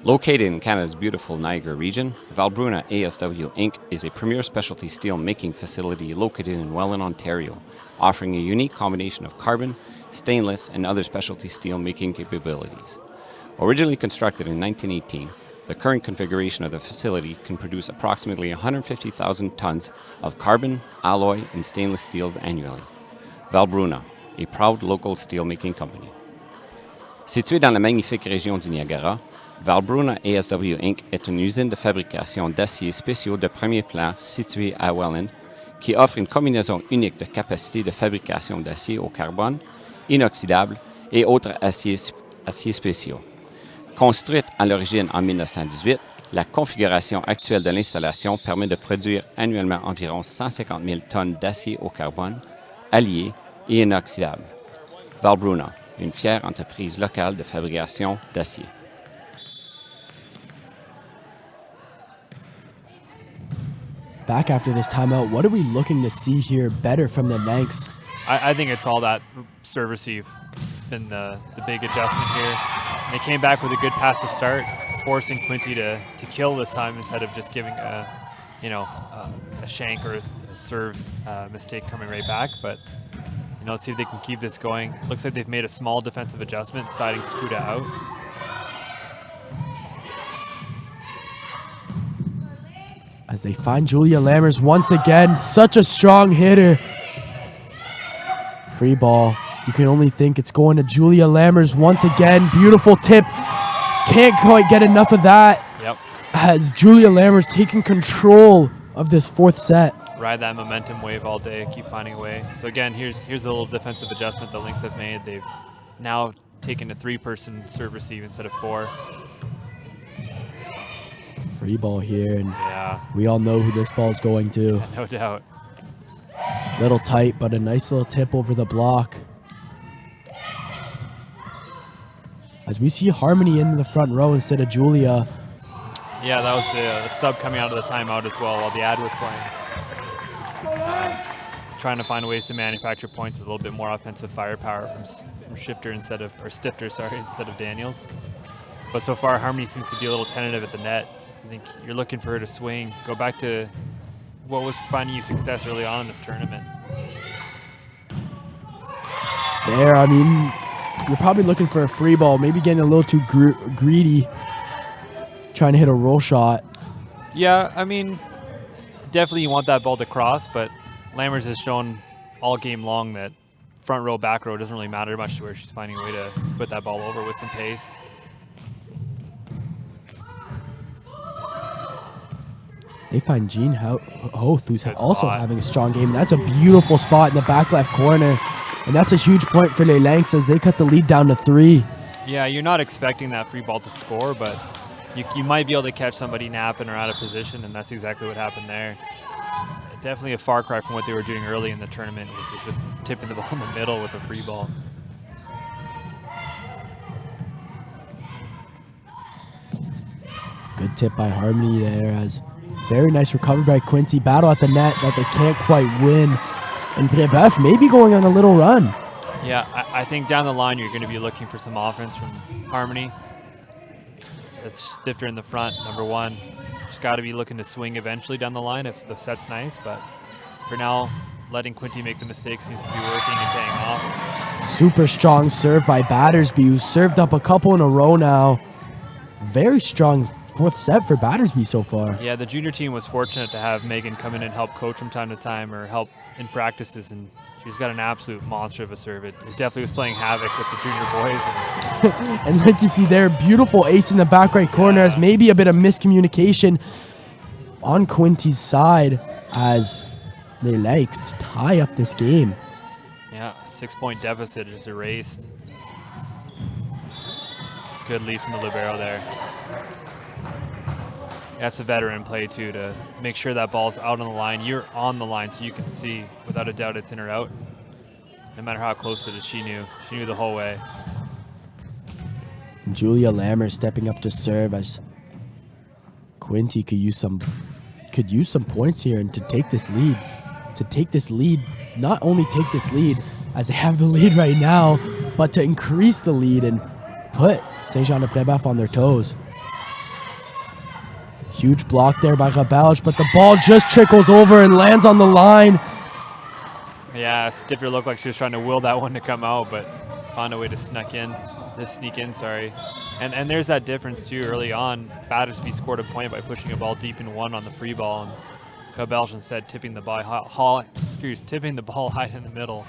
Located in Canada's beautiful Niagara region, Valbruna É.s.c. Inc. is a premier specialty steel making facility located in Welland, Ontario, offering a unique combination of carbon, stainless, and other specialty steel making capabilities. Originally constructed in 1918, the current configuration of the facility can produce approximately 150,000 tons of carbon, alloy, and stainless steels annually. Valbruna, a proud local steel-making company. Située dans la magnifique région du Niagara, Valbruna É.s.c. Inc. est une usine de fabrication d'aciers spéciaux de premier plan située à Welland, qui offre une combinaison unique de capacités de fabrication d'acier au carbone, inoxydable et autres aciers spéciaux. Construite à l'origine en 1918, la configuration actuelle de l'installation permet de produire annuellement environ 150 000 tonnes d'acier au carbone, allié et inoxydable. Valbruna, une fière entreprise locale de fabrication d'acier. Back after this timeout, what are we looking to see here better from the Lanks? I think it's all that serve receive. Been the big adjustment here. And they came back with a good pass to start, forcing Quinte to kill this time instead of just giving a shank or a serve mistake coming right back. But let's see if they can keep this going. Looks like they've made a small defensive adjustment, siding Skuda out. As they find Julia Lammers once again, such a strong hitter. Free ball. You can only think it's going to Julia Lammers once again. Beautiful tip. Can't quite get enough of that. Yep. As Julia Lammers taking control of this fourth set. Ride that momentum wave all day, keep finding a way. So again, here's the little defensive adjustment the Lynx have made. They've now taken a 3-person serve receive instead of 4. Free ball here, and yeah, we all know who this ball's going to. No doubt. Little tight, but a nice little tip over the block. As we see Harmony in the front row instead of Julia. Yeah, that was the sub coming out of the timeout as well while the ad was playing. Trying to find ways to manufacture points with a little bit more offensive firepower from Stifter instead of Daniels. But so far, Harmony seems to be a little tentative at the net. I think you're looking for her to swing. Go back to what was finding you success early on in this tournament. There, I mean, you're probably looking for a free ball, maybe getting a little too greedy, trying to hit a roll shot. Yeah, I mean, definitely you want that ball to cross, but Lammers has shown all game long that front row, back row doesn't really matter much to her. She's finding a way to put that ball over with some pace. They find Jean Hoth, who's Good also spot. having a strong game. That's a beautiful spot in the back left corner. And that's a huge point for Les Lynx as they cut the lead down to 3. Yeah, you're not expecting that free ball to score, but you might be able to catch somebody napping or out of position, and that's exactly what happened there. Definitely a far cry from what they were doing early in the tournament, which was just tipping the ball in the middle with a free ball. Good tip by Harmony there as very nice recovery by Quinty. Battle at the net that they can't quite win. And Brébeuf maybe going on a little run. Yeah, I think down the line you're going to be looking for some offense from Harmony. It's stifter in the front, number one. She's got to be looking to swing eventually down the line if the set's nice, but for now, letting Quinty make the mistakes seems to be working and paying off. Super strong serve by Battersby, who served up a couple in a row now. Very strong fourth set for Battersby so far. Yeah, the junior team was fortunate to have Megan come in and help coach from time to time or help in practices, and she's got an absolute monster of a serve. It definitely was playing havoc with the junior boys. And like you see there, beautiful ace in the back right corner as maybe a bit of miscommunication on Quinty's side as Les Lynx tie up this game. Yeah, 6-point deficit just erased. Good lead from the libero there. That's a veteran play too, to make sure that ball's out on the line. You're on the line so you can see without a doubt it's in or out. No matter how close it is, she knew the whole way. Julia Lammer stepping up to serve as Quinty could use some points here and to take this lead. Not only take this lead as they have the lead right now, but to increase the lead and put Saint-Jean-de-Brébeuf on their toes. Huge block there by Rebelge, but the ball just trickles over and lands on the line. Yeah, Stifter looked like she was trying to will that one to come out, but found a way to sneak in. And there's that difference too. Early on, Battersby scored a point by pushing a ball deep in one on the free ball, and Rebelge instead tipping the ball high in the middle.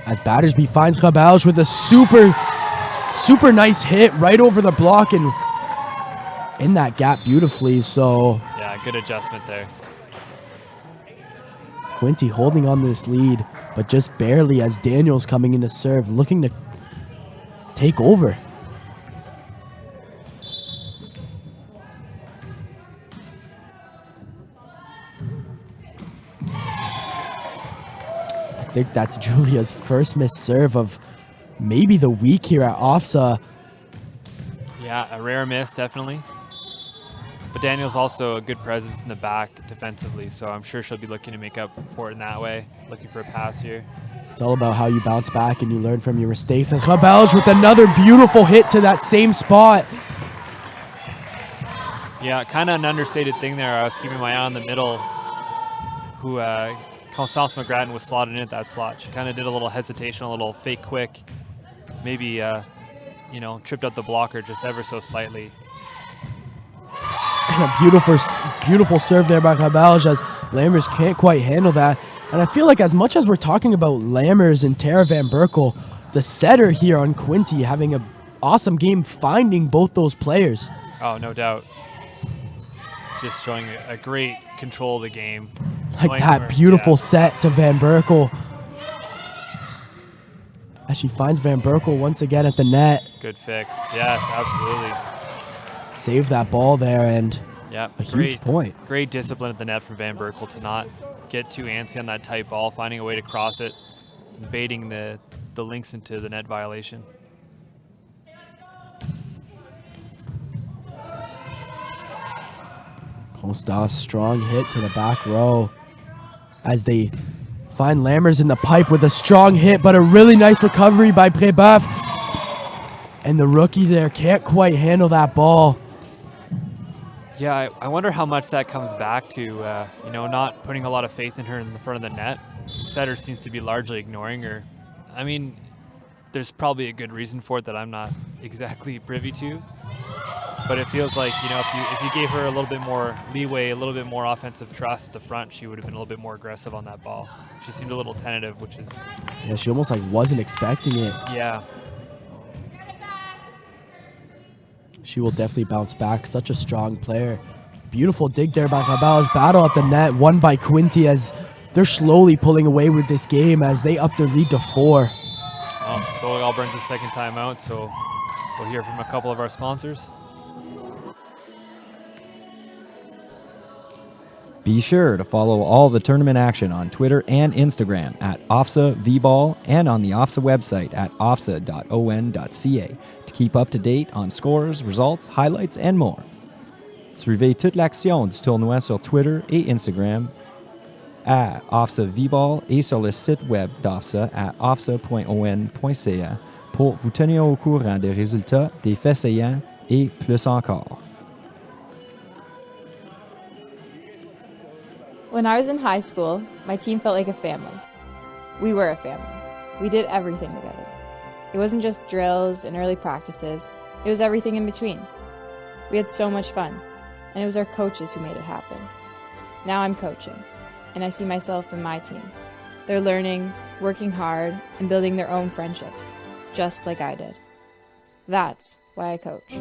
As Battersby finds Rebelge with a super nice hit right over the block and in that gap beautifully. So yeah, good adjustment there. Quinty holding on this lead, but just barely as Daniels coming in to serve, looking to take over. I think that's Julia's first missed serve of maybe the week here at OFSAA. Yeah, a rare miss, definitely. But Daniel's also a good presence in the back defensively, so I'm sure she'll be looking to make up for it in that way, looking for a pass here. It's all about how you bounce back and you learn from your mistakes. And Rebelge with another beautiful hit to that same spot. Yeah, kind of an understated thing there. I was keeping my eye on the middle, who Constance McGrattan was slotted in at that slot. She kind of did a little hesitation, a little fake quick, maybe tripped up the blocker just ever so slightly. And a beautiful serve there by Rebelge as Lammers can't quite handle that. And I feel like as much as we're talking about Lammers and Tara Van Berkel, the setter here on Quinty having an awesome game finding both those players. Oh, no doubt. Just showing a great control of the game. Like that beautiful set to Van Berkel. As she finds Van Berkel once again at the net. Good fix. Yes, absolutely. Save that ball there and a huge point. Great discipline at the net from Van Berkel to not get too antsy on that tight ball, finding a way to cross it, baiting the links into the net violation. Constance, strong hit to the back row as they find Lammers in the pipe with a strong hit, but a really nice recovery by Brébeuf. And the rookie there can't quite handle that ball. Yeah, I wonder how much that comes back to, not putting a lot of faith in her in the front of the net. Setter seems to be largely ignoring her. I mean, there's probably a good reason for it that I'm not exactly privy to. But it feels like, if you gave her a little bit more leeway, a little bit more offensive trust at the front, she would have been a little bit more aggressive on that ball. She seemed a little tentative, which is... Yeah, she almost wasn't expecting it. Yeah. She will definitely bounce back. Such a strong player. Beautiful dig there by Rabal's. Battle at the net, won by Quinty as they're slowly pulling away with this game as they up their lead to 4. Volleyball burns a second timeout, so we'll hear from a couple of our sponsors. Be sure to follow all the tournament action on Twitter and Instagram at OFSAA VBall and on the OFSAA website at ofsaa.on.ca to keep up to date on scores, results, highlights, and more. Suivez toute l'action du tournoi sur Twitter et Instagram à OFSAA VBall et sur le site web d'OFSAA à ofsaa.on.ca pour vous tenir au courant des résultats, des faits saillants et plus encore. When I was in high school, my team felt like a family. We were a family. We did everything together. It wasn't just drills and early practices, it was everything in between. We had so much fun, and it was our coaches who made it happen. Now I'm coaching, and I see myself in my team. They're learning, working hard, and building their own friendships, just like I did. That's why I coach.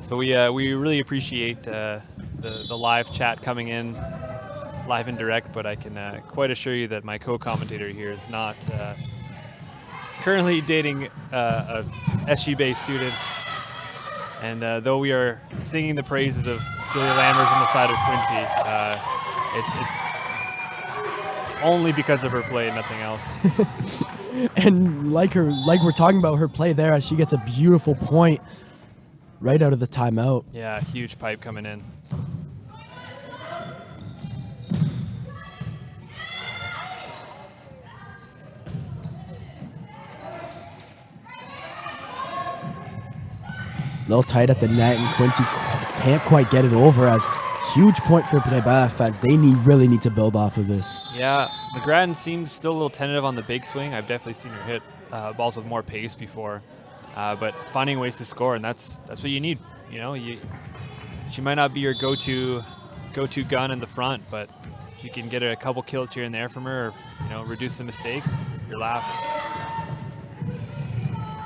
So we really appreciate the live chat coming in, live and direct, but I can quite assure you that my co-commentator here is not, is currently dating a SJB student. And though we are singing the praises of Julia Lammers on the side of Quinty, it's only because of her play, nothing else. And like we're talking about her play there, as she gets a beautiful point right out of the timeout. Yeah, huge pipe coming in. A little tight at the net, and Quinty can't quite get it over. As huge point for Brébeuf, as they really need to build off of this. Yeah, McGrattan seems still a little tentative on the big swing. I've definitely seen her hit balls with more pace before, but finding ways to score, and that's what you need. She might not be your go-to gun in the front, but if you can get a couple kills here and there from her, or, reduce the mistakes, you're laughing.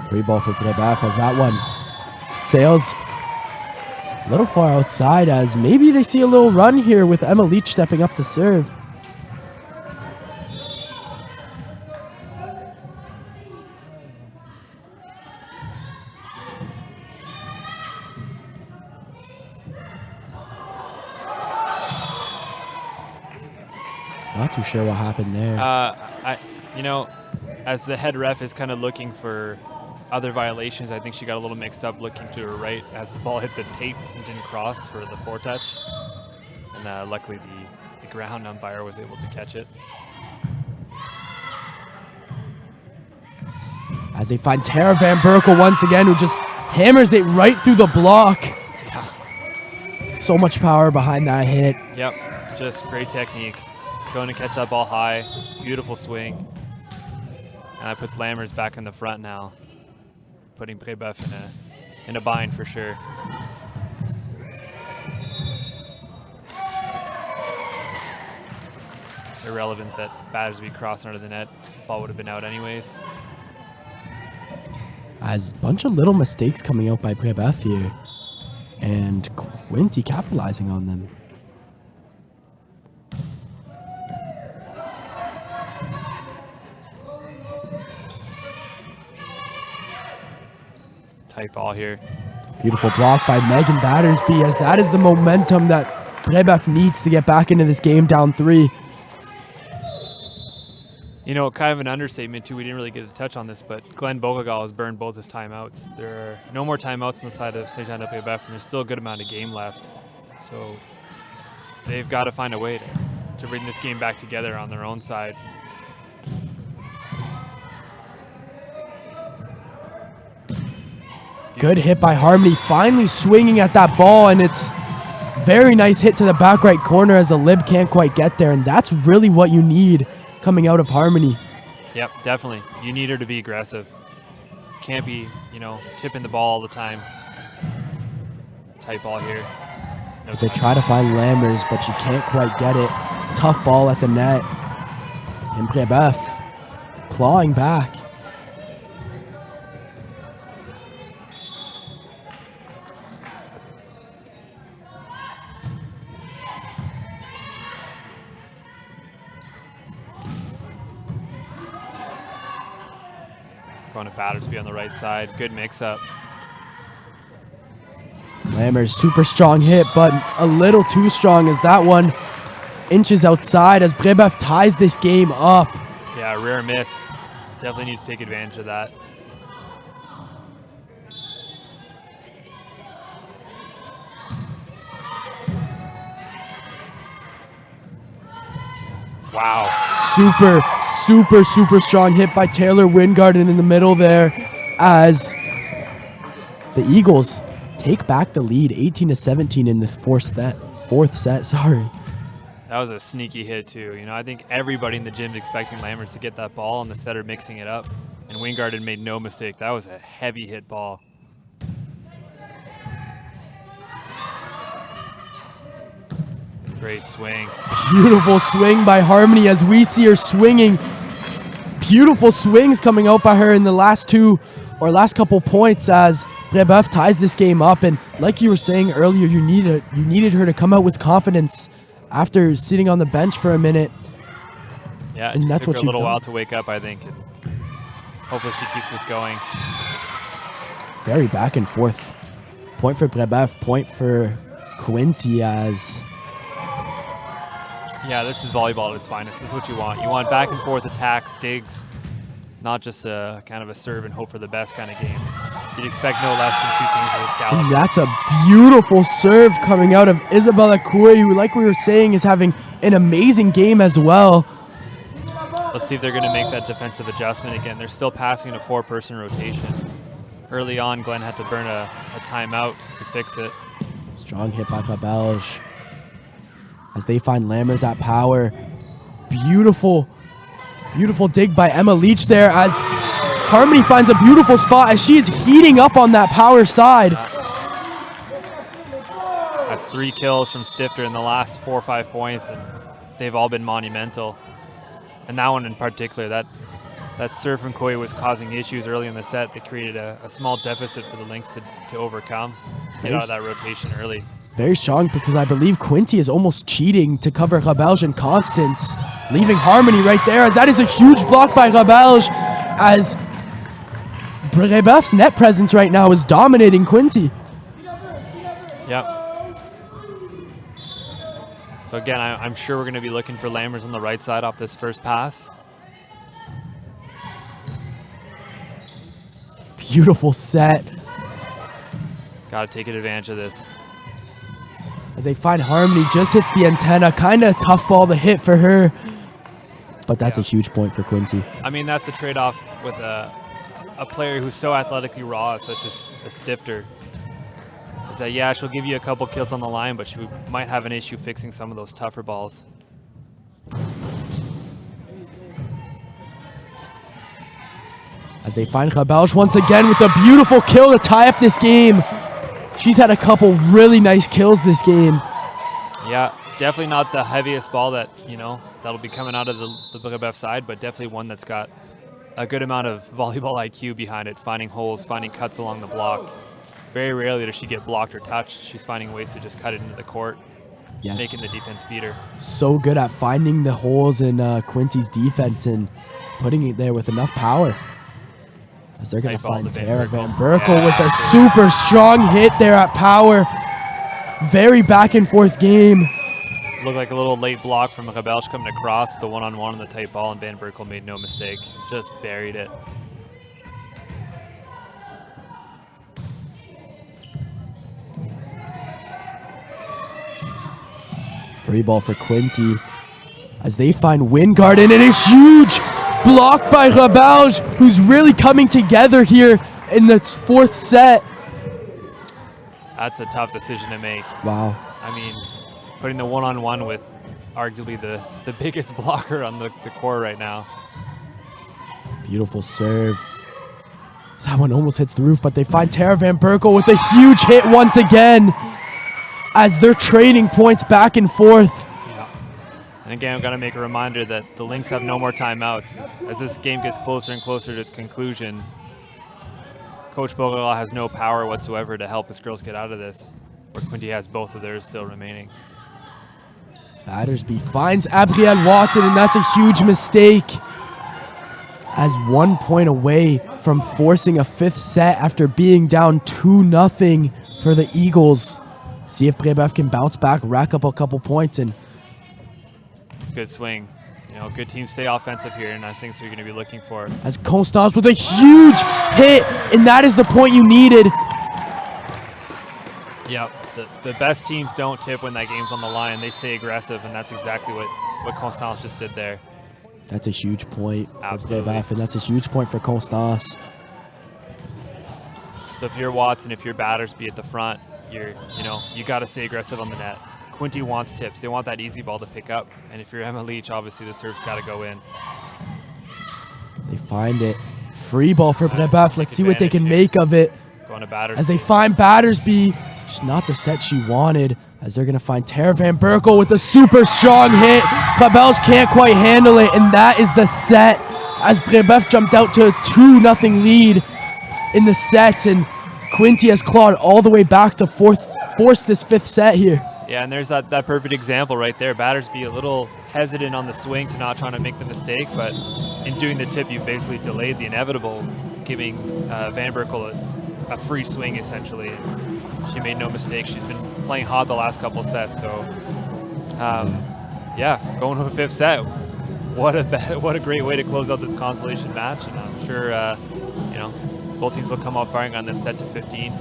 Free ball for Brébeuf as that one sails a little far outside, as maybe they see a little run here with Emma Leach stepping up to serve. Not too sure what happened there. As the head ref is kind of looking for other violations, I think she got a little mixed up looking to her right as the ball hit the tape and didn't cross for the foretouch. And luckily the ground umpire was able to catch it. As they find Tara Van Berkel once again, who just hammers it right through the block. Yeah. So much power behind that hit. Yep, just great technique. Going to catch that ball high, beautiful swing. And that puts Lammers back in the front now, putting Brébeuf in a bind for sure. Irrelevant that Battersby crossed under the net. Ball would have been out anyways. As a bunch of little mistakes coming out by Brébeuf here, and Quinty capitalizing on them. Tight ball here. Beautiful block by Megan Battersby, as that is the momentum that Brébeuf needs to get back into this game down 3. Kind of an understatement too, we didn't really get a touch on this, but Glenn Bogagal has burned both his timeouts. There are no more timeouts on the side of Saint-Jean-de-Brébeuf, and there's still a good amount of game left. So they've got to find a way to bring this game back together on their own side. Good hit by Harmony, finally swinging at that ball, and it's Very nice hit to the back right corner as the lib can't quite get there, and that's really what you need coming out of Harmony. Yep, definitely. You need her to be aggressive. Can't be, tipping the ball all the time. Tight ball here. No As they try to find Lammers, but she can't quite get it. Tough ball at the net. And Brébeuf clawing back. Going to Battersby on the right side. Good mix-up. Lammers, super strong hit, but a little too strong as that one inches outside as Brébeuf ties this game up. Yeah, rare miss. Definitely need to take advantage of that. Wow. Super strong hit by Taylor Wingarden in the middle there as the Eagles take back the lead 18-17 in the fourth set. Sorry. That was a sneaky hit too. I think everybody in the gym is expecting Lammers to get that ball and the setter mixing it up. And Wingarden made no mistake. That was a heavy hit ball. Great swing. Beautiful swing by Harmony as we see her swinging. Beautiful swings coming out by her in the last couple points as Brébeuf ties this game up. And like you were saying earlier, you needed her to come out with confidence after sitting on the bench for a minute. Yeah, and that's what took her a little while to wake up, I think. And hopefully she keeps this going. Very back and forth. Point for Brébeuf, point for Quinty as... Yeah, this is volleyball at its finest. This is what you want. You want back and forth attacks, digs, not just a kind of a serve and hope for the best kind of game. You'd expect no less than two teams of this caliber. And that's a beautiful serve coming out of Isabella Couy, who, like we were saying, is having an amazing game as well. Let's see if they're going to make that defensive adjustment again. They're still passing in a four-person rotation. Early on, Glenn had to burn a timeout to fix it. Strong hit by Rabelge as they find Lammers at power. Beautiful dig by Emma Leach there as Harmony finds a beautiful spot as she's heating up on that power side. That's 3 kills from Stifter in the last 4 or 5 points, and they've all been monumental. And that one in particular, that serve from Couy was causing issues early in the set. They created a small deficit for the Lynx to overcome. Let's get out of that rotation early. Very strong because I believe Quinty is almost cheating to cover Rabelge and Constance, leaving Harmony right there as that is a huge block by Rabelge as Brébeuf's net presence right now is dominating Quinty. Yep. So again, I'm sure we're going to be looking for Lammers on the right side off this first pass. Beautiful set. Got to take advantage of this. As they find Harmony, just hits the antenna. Kind of tough ball to hit for her. But that's a huge point for Quinty. I mean, that's the trade-off with a player who's so athletically raw, such as a Stifter. Is that, yeah, she'll give you a couple kills on the line, but she might have an issue fixing some of those tougher balls. As they find Rabelge once again with a beautiful kill to tie up this game. She's had a couple really nice kills this game. Yeah, definitely not the heaviest ball that, that'll be coming out of the Brébeuf side, but definitely one that's got a good amount of volleyball IQ behind it, finding holes, finding cuts along the block. Very rarely does she get blocked or touched. She's finding ways to just cut it into the court, making the defense beat her. So good at finding the holes in Quinty's defense and putting it there with enough power. As they're going to find Tara Van Berkel with a super strong hit there at power. Very back and forth game. Looked like a little late block from Rabelge coming across with the one-on-one on the tight ball, and Van Berkel made no mistake. Just buried it. Free ball for Quinty as they find Wingarden, and a huge block by Rabelge, who's really coming together here in the fourth set. That's a tough decision to make. Wow. I mean, putting the one-on-one with arguably the biggest blocker on the court right now. Beautiful serve. That one almost hits the roof, but they find Tara Van Berkel with a huge hit once again as they're trading points back and forth. Yeah. And again, I've got to make a reminder that the Lynx have no more timeouts. As this game gets closer and closer to its conclusion, Coach Bogala has no power whatsoever to help his girls get out of this, where Quinte has both of theirs still remaining. Battersby finds Abrielle Watson, and that's a huge mistake. As 1 point away from forcing a fifth set after being down 2-0 for the Eagles. See if Brébeuf can bounce back, rack up a couple points, and Good swing. You know, good teams stay offensive here, and I think that's what you're going to be looking for. as Constance with a huge hit, and that is the point you needed. Yep. The best teams don't tip when that game's on the line. They stay aggressive, and that's exactly what Constance just did there. That's a huge point for Absolutely. Brébeuf, and that's a huge point for Constance. So if you're Watson, if you're Battersby at the front, you got to stay aggressive on the net. Quinte wants tips. They want that easy ball to pick up. And if you're Emma Leach, obviously the serve's got to go in. They find it. Free ball for Brébeuf. Let's see what they can Advantage make of it. Going to Battersby. As they find Battersby, just not the set she wanted, as they're going to find Tara Van Berkel with a super strong hit. Cabels can't quite handle it, and that is the set as Brébeuf jumped out to a 2-0 lead in the set, and Quinte has clawed all the way back to force this fifth set here. Yeah, and there's that perfect example right there. Battersby a little hesitant on the swing to not trying to make the mistake, but in doing the tip, you've basically delayed the inevitable, giving Van Berkel a free swing, essentially. She made no mistake. She's been playing hot the last couple sets, so yeah, going to a fifth set. What a great way to close out this consolation match, and I'm sure both teams will come out firing on this set to 15.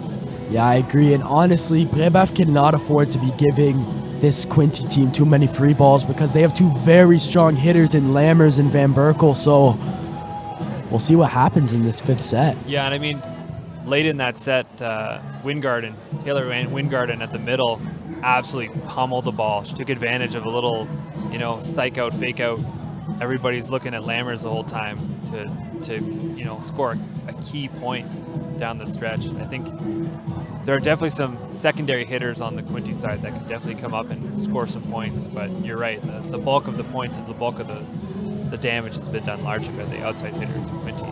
Yeah, I agree, and honestly, Brébeuf cannot afford to be giving this Quinte team too many free balls because they have two very strong hitters in Lammers and Van Berkel, so we'll see what happens in this fifth set. Yeah, and I mean, late in that set, Taylor Wingarden at the middle absolutely pummeled the ball. She took advantage of a little, psych out, fake out. Everybody's looking at Lammers the whole time to score a key point down the stretch. I think there are definitely some secondary hitters on the Quinte side that could definitely come up and score some points, but you're right, the bulk of the points and the bulk of the damage has been done largely by the outside hitters of Quinte.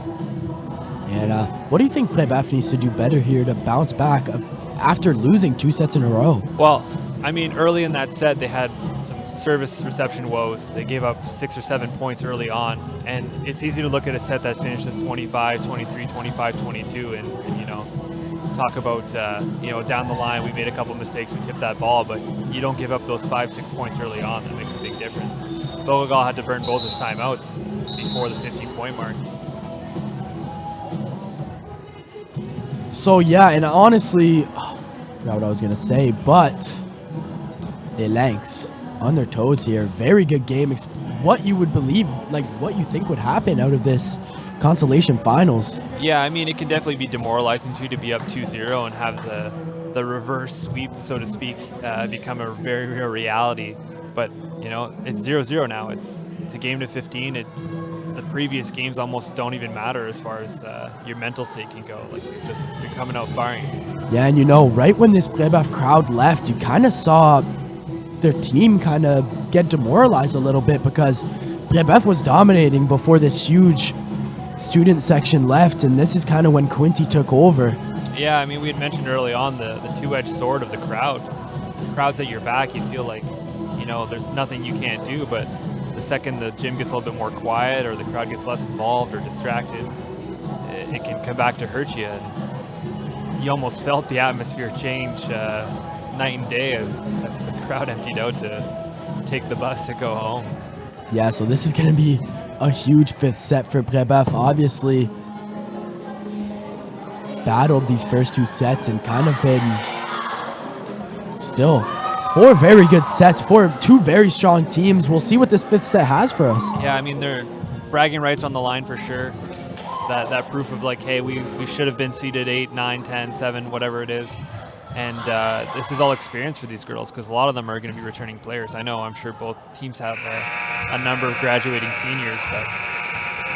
And what do you think Brébeuf needs to do better here to bounce back after losing 2 sets in a row? Well, I mean, early in that set, they had some service reception woes. They gave up 6 or 7 points early on, and it's easy to look at a set that finishes 25, 23, 25, 22, and talk about, down the line, we made a couple mistakes, we tipped that ball, but you don't give up those 5-6 points early on. That makes a big difference. Bogagal had to burn both his timeouts before the 15-point mark. So yeah, and honestly, I forgot what I was gonna say, but the Lynx on their toes here. Very good game. What you would believe, what you think would happen out of this consolation finals. Yeah, I mean, it can definitely be demoralizing too to be up 2-0 and have the reverse sweep, so to speak, become a very real reality. But it's 0-0 now. It's a game to 15. The previous games almost don't even matter as far as your mental state can go. You're coming out firing. Yeah, and right when this Brébeuf crowd left, you kind of saw their team kind of get demoralized a little bit because Brébeuf was dominating before this huge student section left, and this is kind of when Quinte took over. Yeah, I mean, we had mentioned early on the two-edged sword of the crowd. The crowd's at your back, you feel like, there's nothing you can't do, but the second the gym gets a little bit more quiet or the crowd gets less involved or distracted, it can come back to hurt you. And you almost felt the atmosphere change night and day as the crowd emptied out to take the bus to go home. Yeah, so this is going to be a huge fifth set for Brébeuf. Obviously, battled these first 2 sets and kind of been still 4 very good sets for 2 very strong teams. We'll see what this fifth set has for us. Yeah, I mean, they're bragging rights on the line for sure. That proof of hey, we should have been seeded 8, 9, 10, 7, whatever it is. And this is all experience for these girls because a lot of them are going to be returning players. I'm sure both teams have a number of graduating seniors, but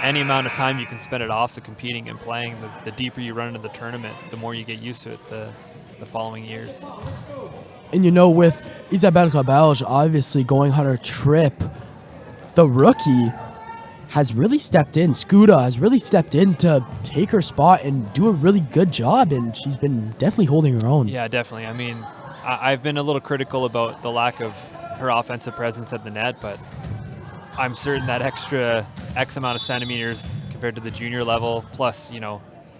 any amount of time you can spend at OFSAA competing and playing, the deeper you run into the tournament, the more you get used to it the following years. And with Isabelle Rebelge obviously going on her trip, the rookie has really stepped in. Scuda has really stepped in to take her spot and do a really good job, and she's been definitely holding her own. Yeah, definitely. I've been a little critical about the lack of her offensive presence at the net, but I'm certain that extra X amount of centimeters compared to the junior level, plus,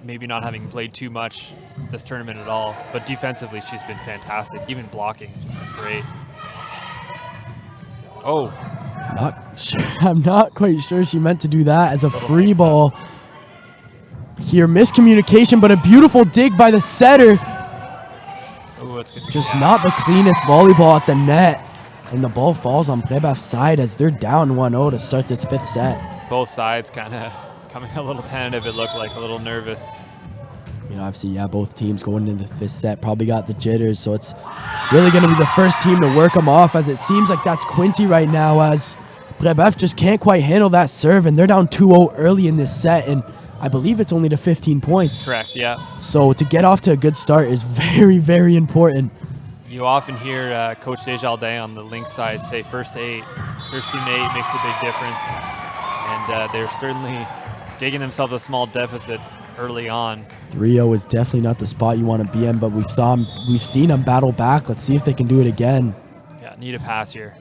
maybe not having played too much this tournament at all, but defensively she's been fantastic. Even blocking, she's been great. Oh. I'm not quite sure she meant to do that as a free ball. Here, miscommunication, but a beautiful dig by the setter. Ooh, that's good. Just not the cleanest volleyball at the net. And the ball falls on Brebeuf's side as they're down 1-0 to start this 5th set. Both sides kind of coming a little tentative, it looked like, a little nervous. Obviously, both teams going into the 5th set probably got the jitters, so it's really going to be the first team to work them off, as it seems like that's Quinty right now, as Brebeuf just can't quite handle that serve, and they're down 2-0 early in this set, and I believe it's only to 15 points. Correct, yeah. So to get off to a good start is very, very important. You often hear Coach Desjardins on the link side say first team to 8 makes a big difference, and they're certainly digging themselves a small deficit early on. 3-0 is definitely not the spot you want to be in, but we've seen them battle back. Let's see if they can do it again. Yeah, need a pass here.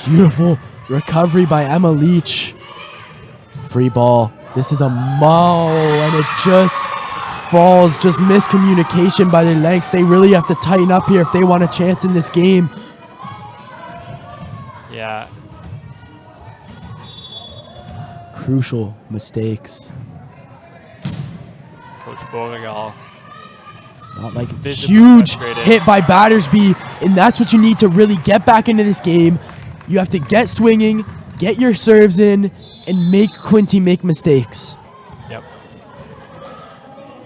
Beautiful recovery by Emma Leach. Free ball. This is a Mao, and it just falls. Just miscommunication by the lengths. They really have to tighten up here if they want a chance in this game. Yeah. Crucial mistakes. Coach Beauregard. Not like a huge hit by Battersby, and that's what you need to really get back into this game. You have to get swinging, get your serves in, and make Quinty make mistakes. Yep.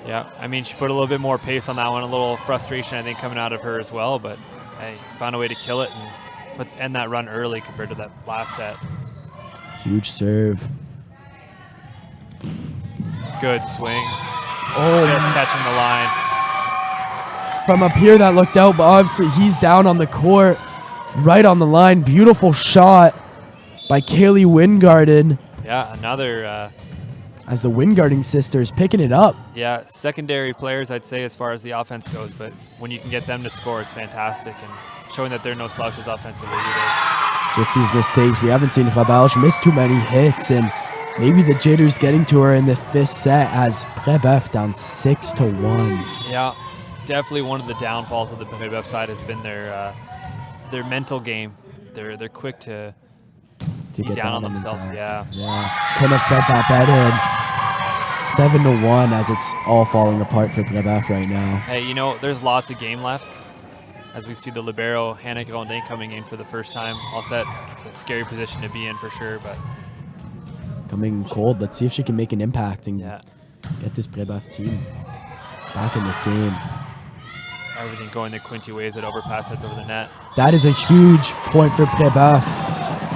Yeah, she put a little bit more pace on that one, a little frustration, I think, coming out of her as well, but hey, found a way to kill it and end that run early compared to that last set. Huge serve. Good swing. Oh, just catching the line. From up here that looked out, but obviously he's down on the court, right on the line. Beautiful shot by Kaylee Wingarden. Yeah, another. As the Wingarding sisters picking it up. Yeah, secondary players, I'd say, as far as the offense goes, but when you can get them to score, it's fantastic, and showing that they're no slouches offensively either. Just these mistakes. We haven't seen Rebelge miss too many hits, and maybe the jitters getting to her in the 5th set as Brebeuf down 6-1. Yeah, definitely one of the downfalls of the Brebeuf side has been their mental game. They're quick to get down on themselves. Yeah. Couldn't have said that better. 7-1 as it's all falling apart for Brebeuf right now. Hey, there's lots of game left. As we see the libero, Hannah Grondin, coming in for the first time. All set. A scary position to be in for sure, but coming cold. Let's see if she can make an impact and get this Brebeuf team back in this game. Everything going the Quinty ways, that overpass heads over the net. That is a huge point for Brebeuf.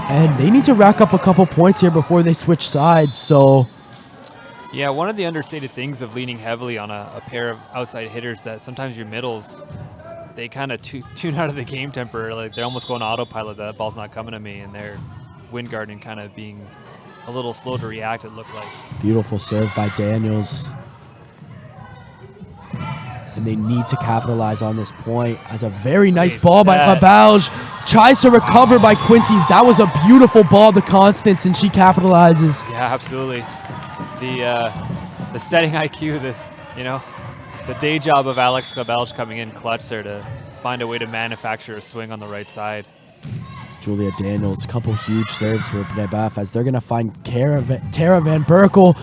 And they need to rack up a couple points here before they switch sides, so... Yeah, one of the understated things of leaning heavily on a pair of outside hitters that sometimes your middles, they kind of tune out of the game temporarily. They're almost going autopilot, that ball's not coming to me, and they're Wingarden kind of being a little slow to react, it looked like. Beautiful serve by Daniels. And they need to capitalize on this point as a very nice ball by Rebelge. Tries to recover by Quinty. That was a beautiful ball to Constance, and she capitalizes. Yeah, absolutely. The setting IQ, the day job of Alex Rebelge coming in clutch there to find a way to manufacture a swing on the right side. Julia Daniels, a couple huge serves for Brebeuf as they're going to find Tara Van Berkel.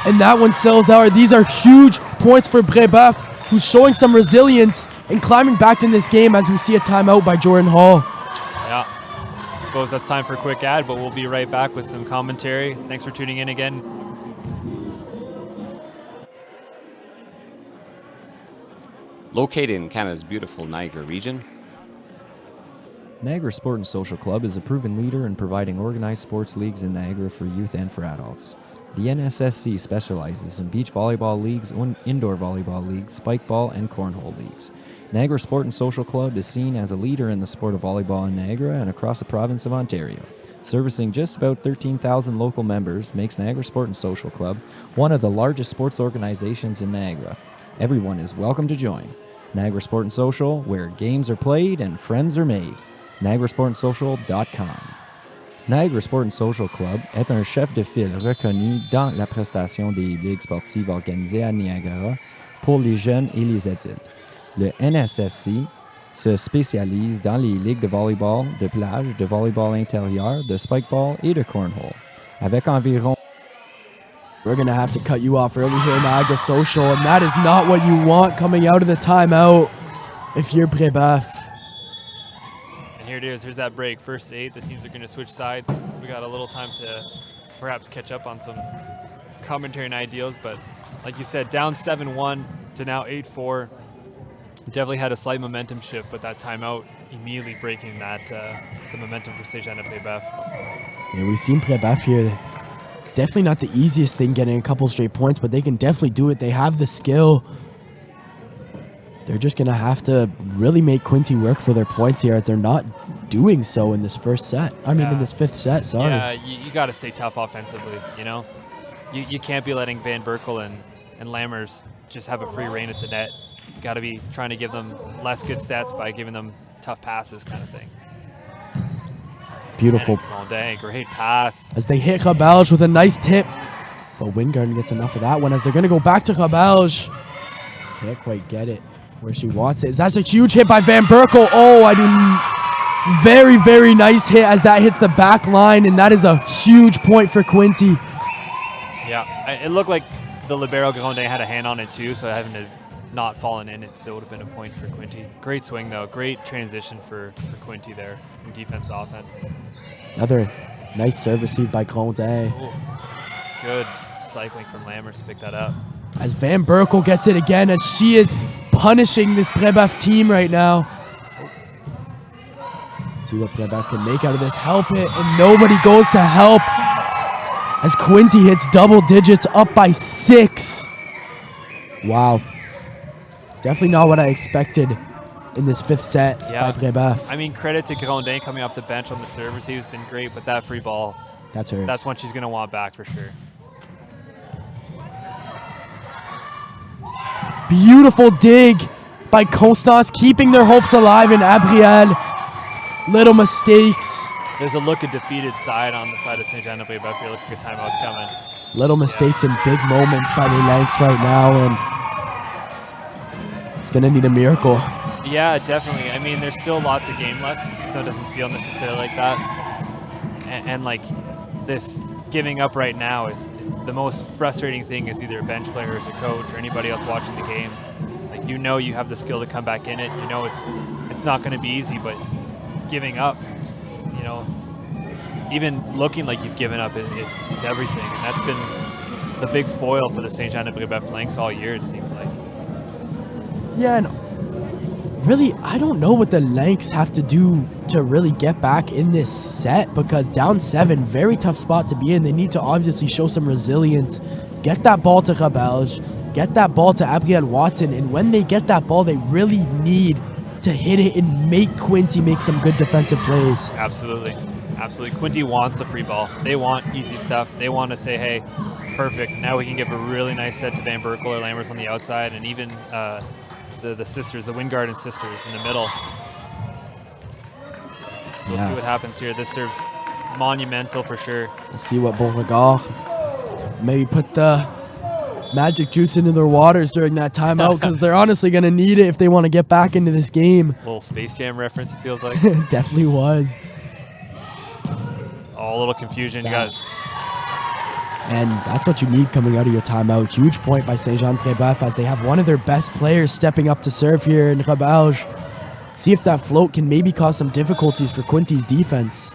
And that one sells out. These are huge points for Brebeuf, who's showing some resilience and climbing back in this game as we see a timeout by Jordan Hall. Yeah, I suppose that's time for a quick ad, but we'll be right back with some commentary. Thanks for tuning in again. Located in Canada's beautiful Niagara region, Niagara Sport and Social Club is a proven leader in providing organized sports leagues in Niagara for youth and for adults. The NSSC specializes in beach volleyball leagues, indoor volleyball leagues, spike ball, and cornhole leagues. Niagara Sport and Social Club is seen as a leader in the sport of volleyball in Niagara and across the province of Ontario. Servicing just about 13,000 local members makes Niagara Sport and Social Club one of the largest sports organizations in Niagara. Everyone is welcome to join. Niagara Sport and Social, where games are played and friends are made. NiagaraSportandSocial.com. Niagara Sport and Social Club est un chef de file reconnu dans la prestation des ligues sportives organisées à Niagara pour les jeunes et les adultes. Le NSSC se spécialise dans les ligues de volleyball, de plage, de volleyball intérieur, de spikeball et de cornhole. Avec environ We're going to have to cut you off early here, Niagara Social, and that is not what you want coming out of the timeout if you're Brébeuf. And here it is. Here's that break. First 8. The teams are going to switch sides. We got a little time to perhaps catch up on some commentary and ideals, but like you said, down 7-1 to now 8-4. Definitely had a slight momentum shift, but that timeout immediately breaking that the momentum for Saint-Jean-de-Brébeuf. Yeah, we've seen Brébeuf here. Definitely not the easiest thing getting a couple straight points, but they can definitely do it. They have the skill. They're just going to have to really make Quinty work for their points here, as they're not doing so in this first set. I mean, in this fifth set, sorry. Yeah, you got to stay tough offensively, you know? You can't be letting Van Berkel and Lammers just have a free reign at the net. You got to be trying to give them less good sets by giving them tough passes kind of thing. Beautiful. Grondin, great pass. As they hit Rebelge with a nice tip. But Wingard gets enough of that one, as they're going to go back to Rebelge. Can't quite get it where she wants it. That's a huge hit by Van Berkel. Oh, I do. Very, very nice hit as that hits the back line, and that is a huge point for Quinty. Yeah, it looked like the libero Grondin had a hand on it too, so having to not fallen in, it still would have been a point for Quinty. Great swing though, great transition for Quinty there from defense to offense. Another nice serve received by Grondin. Oh, good cycling from Lammers to pick that up. As Van Berkel gets it again, as she is punishing this Brébeuf team right now. See what Brébeuf can make out of this. Help it, and nobody goes to help as Quinty hits double digits, up by 6. Wow. Definitely not what I expected in this fifth set by Brébeuf. I mean, credit to Grondin coming off the bench on the serve receive has been great, but that free ball, that's hers. That's one she's going to want back for sure. Beautiful dig by Constance, keeping their hopes alive in Abriel. Little mistakes. There's a look at defeated side on the side of Saint-Jean-de-Brébeuf here. Looks like a timeout's coming. Little mistakes in big moments by the Lanks right now, and it's going to need a miracle. Yeah, definitely. I mean, there's still lots of game left. Though it doesn't feel necessarily like that. And like this giving up right now is the most frustrating thing is either a bench player as a coach or anybody else watching the game. Like, you know you have the skill to come back in it. You know it's not going to be easy, but giving up, you know, even looking like you've given up is everything. And that's been the big foil for the Saint-Jean-de-Brébeuf Lynx all year, it seems like. Yeah, and really, I don't know what the Lanks have to do to really get back in this set, because down 7, very tough spot to be in. They need to obviously show some resilience, get that ball to Rebelge, get that ball to Abriel Watson, and when they get that ball, they really need to hit it and make Quinty make some good defensive plays. Absolutely. Absolutely. Quinty wants the free ball. They want easy stuff. They want to say, hey, perfect. Now we can give a really nice set to Van Berkel or Lammers on the outside, and even the sisters, the Wingard sisters in the middle. So we'll see what happens here. This serves monumental for sure. We'll see what Beauregard maybe put the magic juice into their waters during that timeout, because they're honestly going to need it if they want to get back into this game. Little Space Jam reference, it feels like. It definitely was. Oh, a little confusion. You got. And that's what you need coming out of your timeout. Huge point by Saint-Jean-de-Brébeuf, as they have one of their best players stepping up to serve here in Rebelge. See if that float can maybe cause some difficulties for Quinty's defense.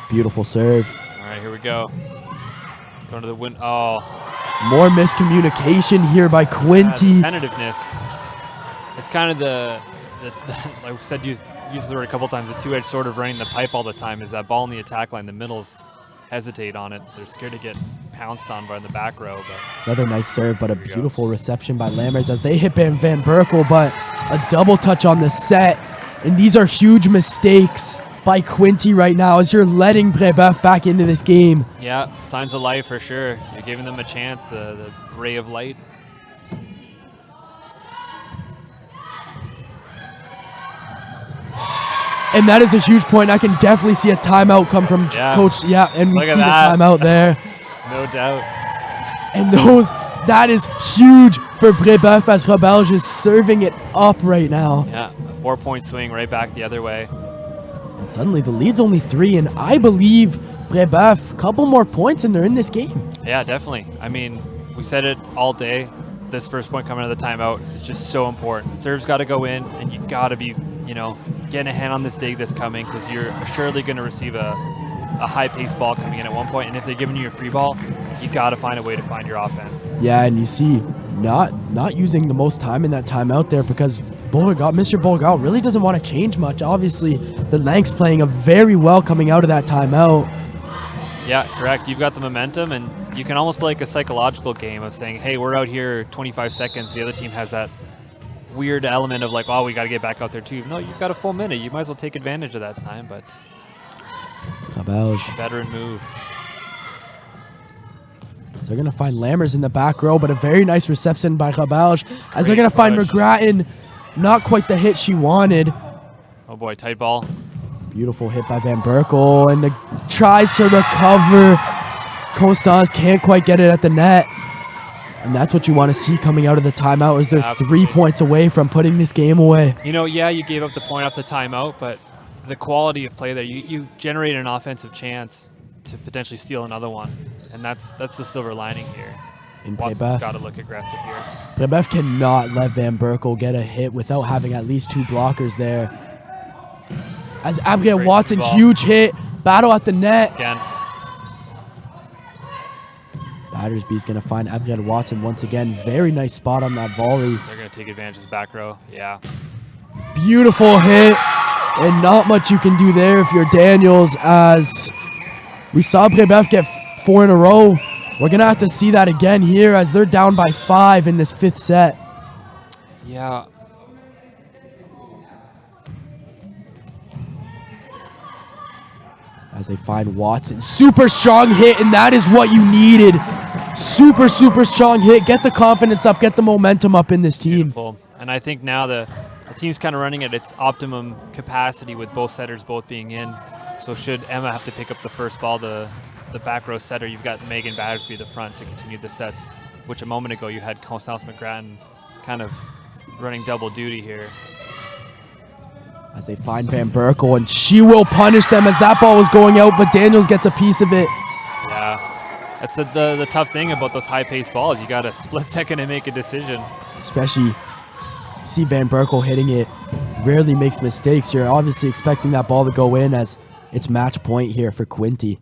Beautiful serve. All right, here we go. Going to the win. Oh, More miscommunication here by Quinty. Tentativeness. It's kind of the like we said, used the word a couple times, the two-edged sword of running the pipe all the time is that ball in the attack line, the middles hesitate on it. They're scared to get pounced on by the back row. But Another nice serve, but a beautiful reception by Lammers as they hit Van Berkel, but a double touch on the set. And these are huge mistakes by Quinty right now as you're letting Brébeuf back into this game. yeah, signs of life for sure. You're giving them a chance, the ray of light. And that is a huge point. I can definitely see a timeout come from Coach. Yeah, and we Look see at the that. timeout there. No doubt. And that is huge for Brébeuf as Rebelge is serving it up right now. Yeah, a 4-point swing right back the other way. And suddenly the lead's only 3, and I believe Brébeuf, a couple more points and they're in this game. Yeah, definitely. I mean, we said it all day. This first point coming out of the timeout is just so important. Serve's got to go in, and you got to be, getting a hand on this dig that's coming, because you're assuredly going to receive a high-paced ball coming in at one point. And if they're giving you a free ball, you got to find a way to find your offense. Yeah, and you see, not using the most time in that timeout there because Mr. Beauregard really doesn't want to change much. Obviously, the Lanks playing a very well coming out of that timeout. Yeah, correct. You've got the momentum, and you can almost play like a psychological game of saying, hey, we're out here 25 seconds. The other team has that weird element of like, oh, we got to get back out there too. No, you've got a full minute. You might as well take advantage of that time, but veteran move. So they're going to find Lammers in the back row, but a very nice reception by Rebelge as they're going to find McGrattan. Not quite the hit she wanted. Oh boy, tight ball. Beautiful hit by Van Berkel, and tries to recover. Constance can't quite get it at the net. And that's what you want to see coming out of the timeout, is they're Absolutely. 3 points away from putting this game away. Yeah, you gave up the point off the timeout, but the quality of play there, you generate an offensive chance to potentially steal another one. And that's the silver lining here. And Watson's got to look aggressive here. Brébeuf cannot let Van Berkel get a hit without having at least 2 blockers there. As Abigail Watson, huge hit, battle at the net. Again. Battersby's going to find Abigail Watson once again. Very nice spot on that volley. They're going to take advantage of his back row. Yeah. Beautiful hit, and not much you can do there if you're Daniels, as we saw Brébeuf get 4 in a row. We're going to have to see that again here as they're down by 5 in this 5th set. Yeah. As they find Watson. Super strong hit, and that is what you needed. Super, super strong hit. Get the confidence up, get the momentum up in this team. Beautiful. And I think now the team's kind of running at its optimum capacity with both setters both being in. So should Emma have to pick up the first ball, the back row setter, you've got Megan Battersby at the front to continue the sets, which a moment ago you had Constance McGrattan kind of running double duty here. As they find Van Berkel, and she will punish them as that ball was going out, but Daniels gets a piece of it. Yeah, that's the tough thing about those high-paced balls. You got a split second to make a decision. Especially, see Van Berkel hitting it, rarely makes mistakes. You're obviously expecting that ball to go in as it's match point here for Quinty.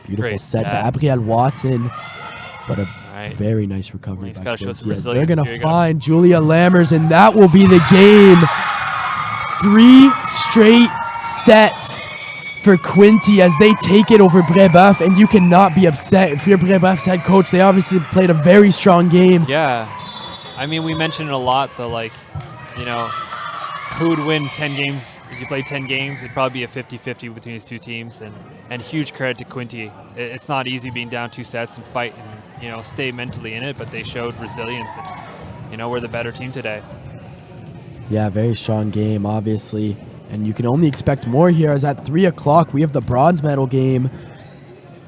Beautiful Great set to set. Abigail Watson, but a very nice recovery. He's by got to show some Quinty as resilience. they're going Here to you go. find Julia Lammers, and that will be the game. 3 straight sets for Quinty as they take it over Brébeuf, and you cannot be upset if you're Brébeuf's head coach. They obviously played a very strong game. Yeah, I mean, we mentioned it a lot, who would win 10 games? If you play 10 games, it'd probably be a 50-50 between these two teams, and huge credit to Quinty. It's not easy being down 2 sets and fight and, stay mentally in it, but they showed resilience, and, we're the better team today. Yeah, very strong game, obviously. And you can only expect more here, as at 3 o'clock we have the bronze medal game.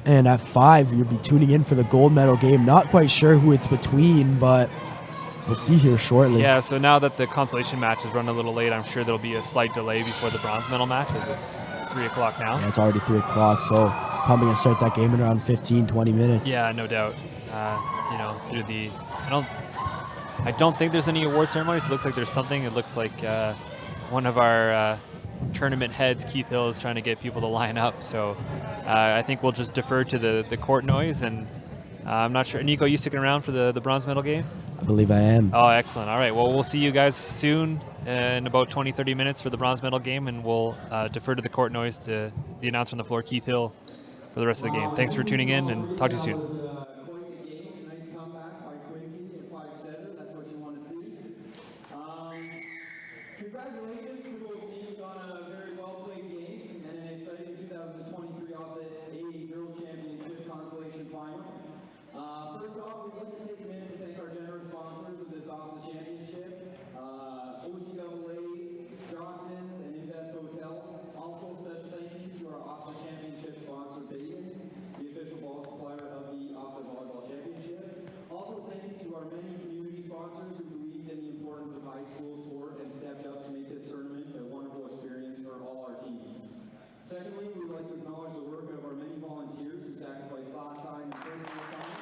And at 5, you'll be tuning in for the gold medal game. Not quite sure who it's between, but we'll see here shortly. Yeah, so now that the consolation match is running a little late, I'm sure there'll be a slight delay before the bronze medal match, as it's 3 o'clock now. Yeah, it's already 3 o'clock, so probably going to start that game in around 15, 20 minutes. Yeah, no doubt. Through the, I don't think there's any award ceremonies. It looks like there's something. It looks like one of our tournament heads, Keith Hill, is trying to get people to line up. So I think we'll just defer to the court noise, and I'm not sure. Nico, you sticking around for the bronze medal game? I believe I am. Oh, excellent. All right. Well, we'll see you guys soon in about 20-30 minutes for the bronze medal game, and we'll defer to the court noise to the announcer on the floor, Keith Hill, for the rest of the game. Thanks for tuning in, and talk to you soon. Quite the game. Nice comeback by Quinty at 5-7. That's what you want to see. Congratulations to both teams on a very well-played game and an exciting 2023 OFSAA Girls Championship Consolation Final. First off, we'd like to take a minute to thank our generous sponsors of this OFSAA Championship, OCAA, Johnston's, and Invest Hotels. Also, special thank you to our OFSAA Championship sponsor, Baden, the official ball supplier of the OFSAA Volleyball Championship. Also, thank you to our many community sponsors who believed in the importance of high school sport and stepped up to make this tournament a wonderful experience for all our teams. Secondly, we would like to acknowledge the work of our many volunteers who sacrificed class time and personal time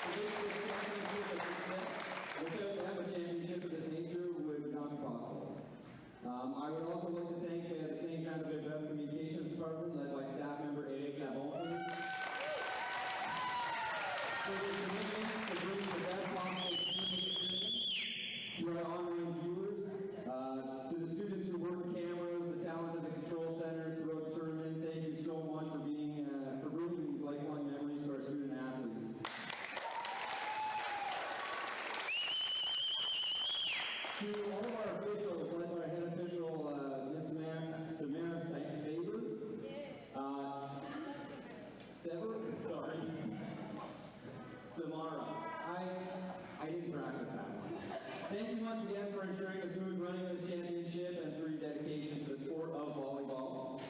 to make this championship a success. Without them, a championship of this nature would not be possible. I would also like to thank the Saint-Jean-de-Brébeuf Communications Department, led by staff member Eric Labonte, for their commitment to bringing the best possible experience to our online viewers, to the students who work the cameras, the talent of the control centers throughout the tournament. Thank you so much for being for bringing these lifelong memories to our student athletes. To all of our officials, led by our head official, Miss Samara Saber. Sorry. Samara. I didn't practice that one. Thank you once again for ensuring a smooth running of this championship and for your dedication to the sport of volleyball.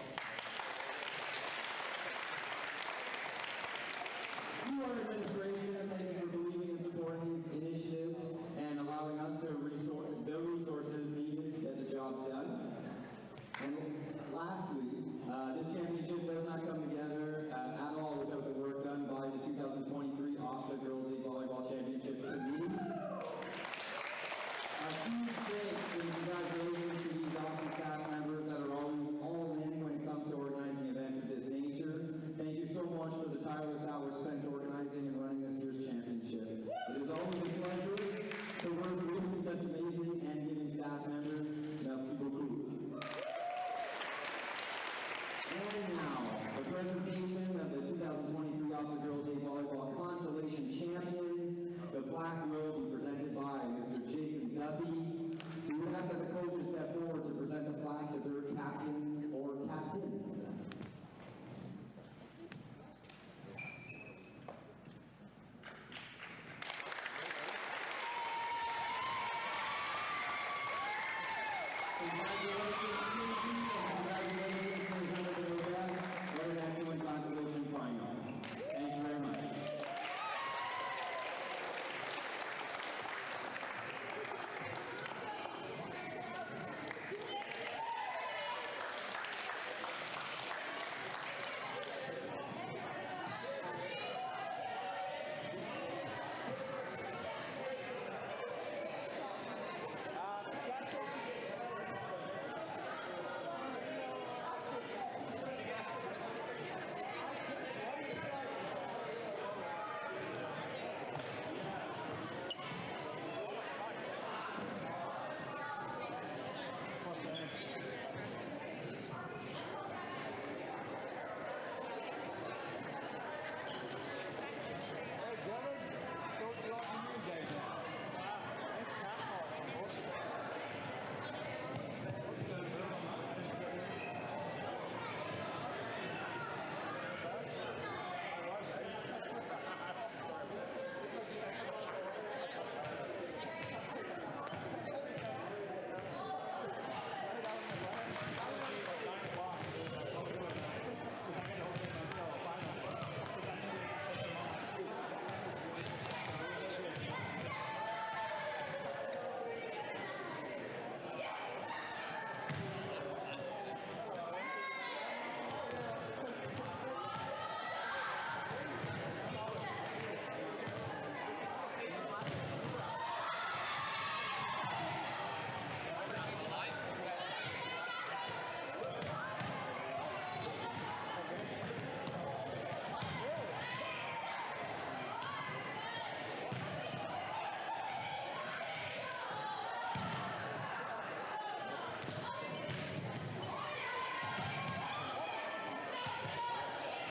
To our administration, thank you for believing and supporting these initiatives and allowing us the resources needed to get the job done. And lastly, this championship does not come together at all without the work done by the 2023 OFSAA Girls League Volleyball Championship Committee. A huge thanks and congratulations to these awesome staff members that are always all in when it comes to organizing events of this nature. Thank you so much for the tireless hours spent organizing and running this year's championship. It is always a pleasure to work with such amazing and giving staff members. Merci beaucoup. And now, the presentation of the 2023 OFSAA Girls League Volleyball Consolation Champions. The plaque will be presented by Mr. Jason Duffy. We would ask that the coaches step forward to present the plaque to their captain or captains. Congratulations.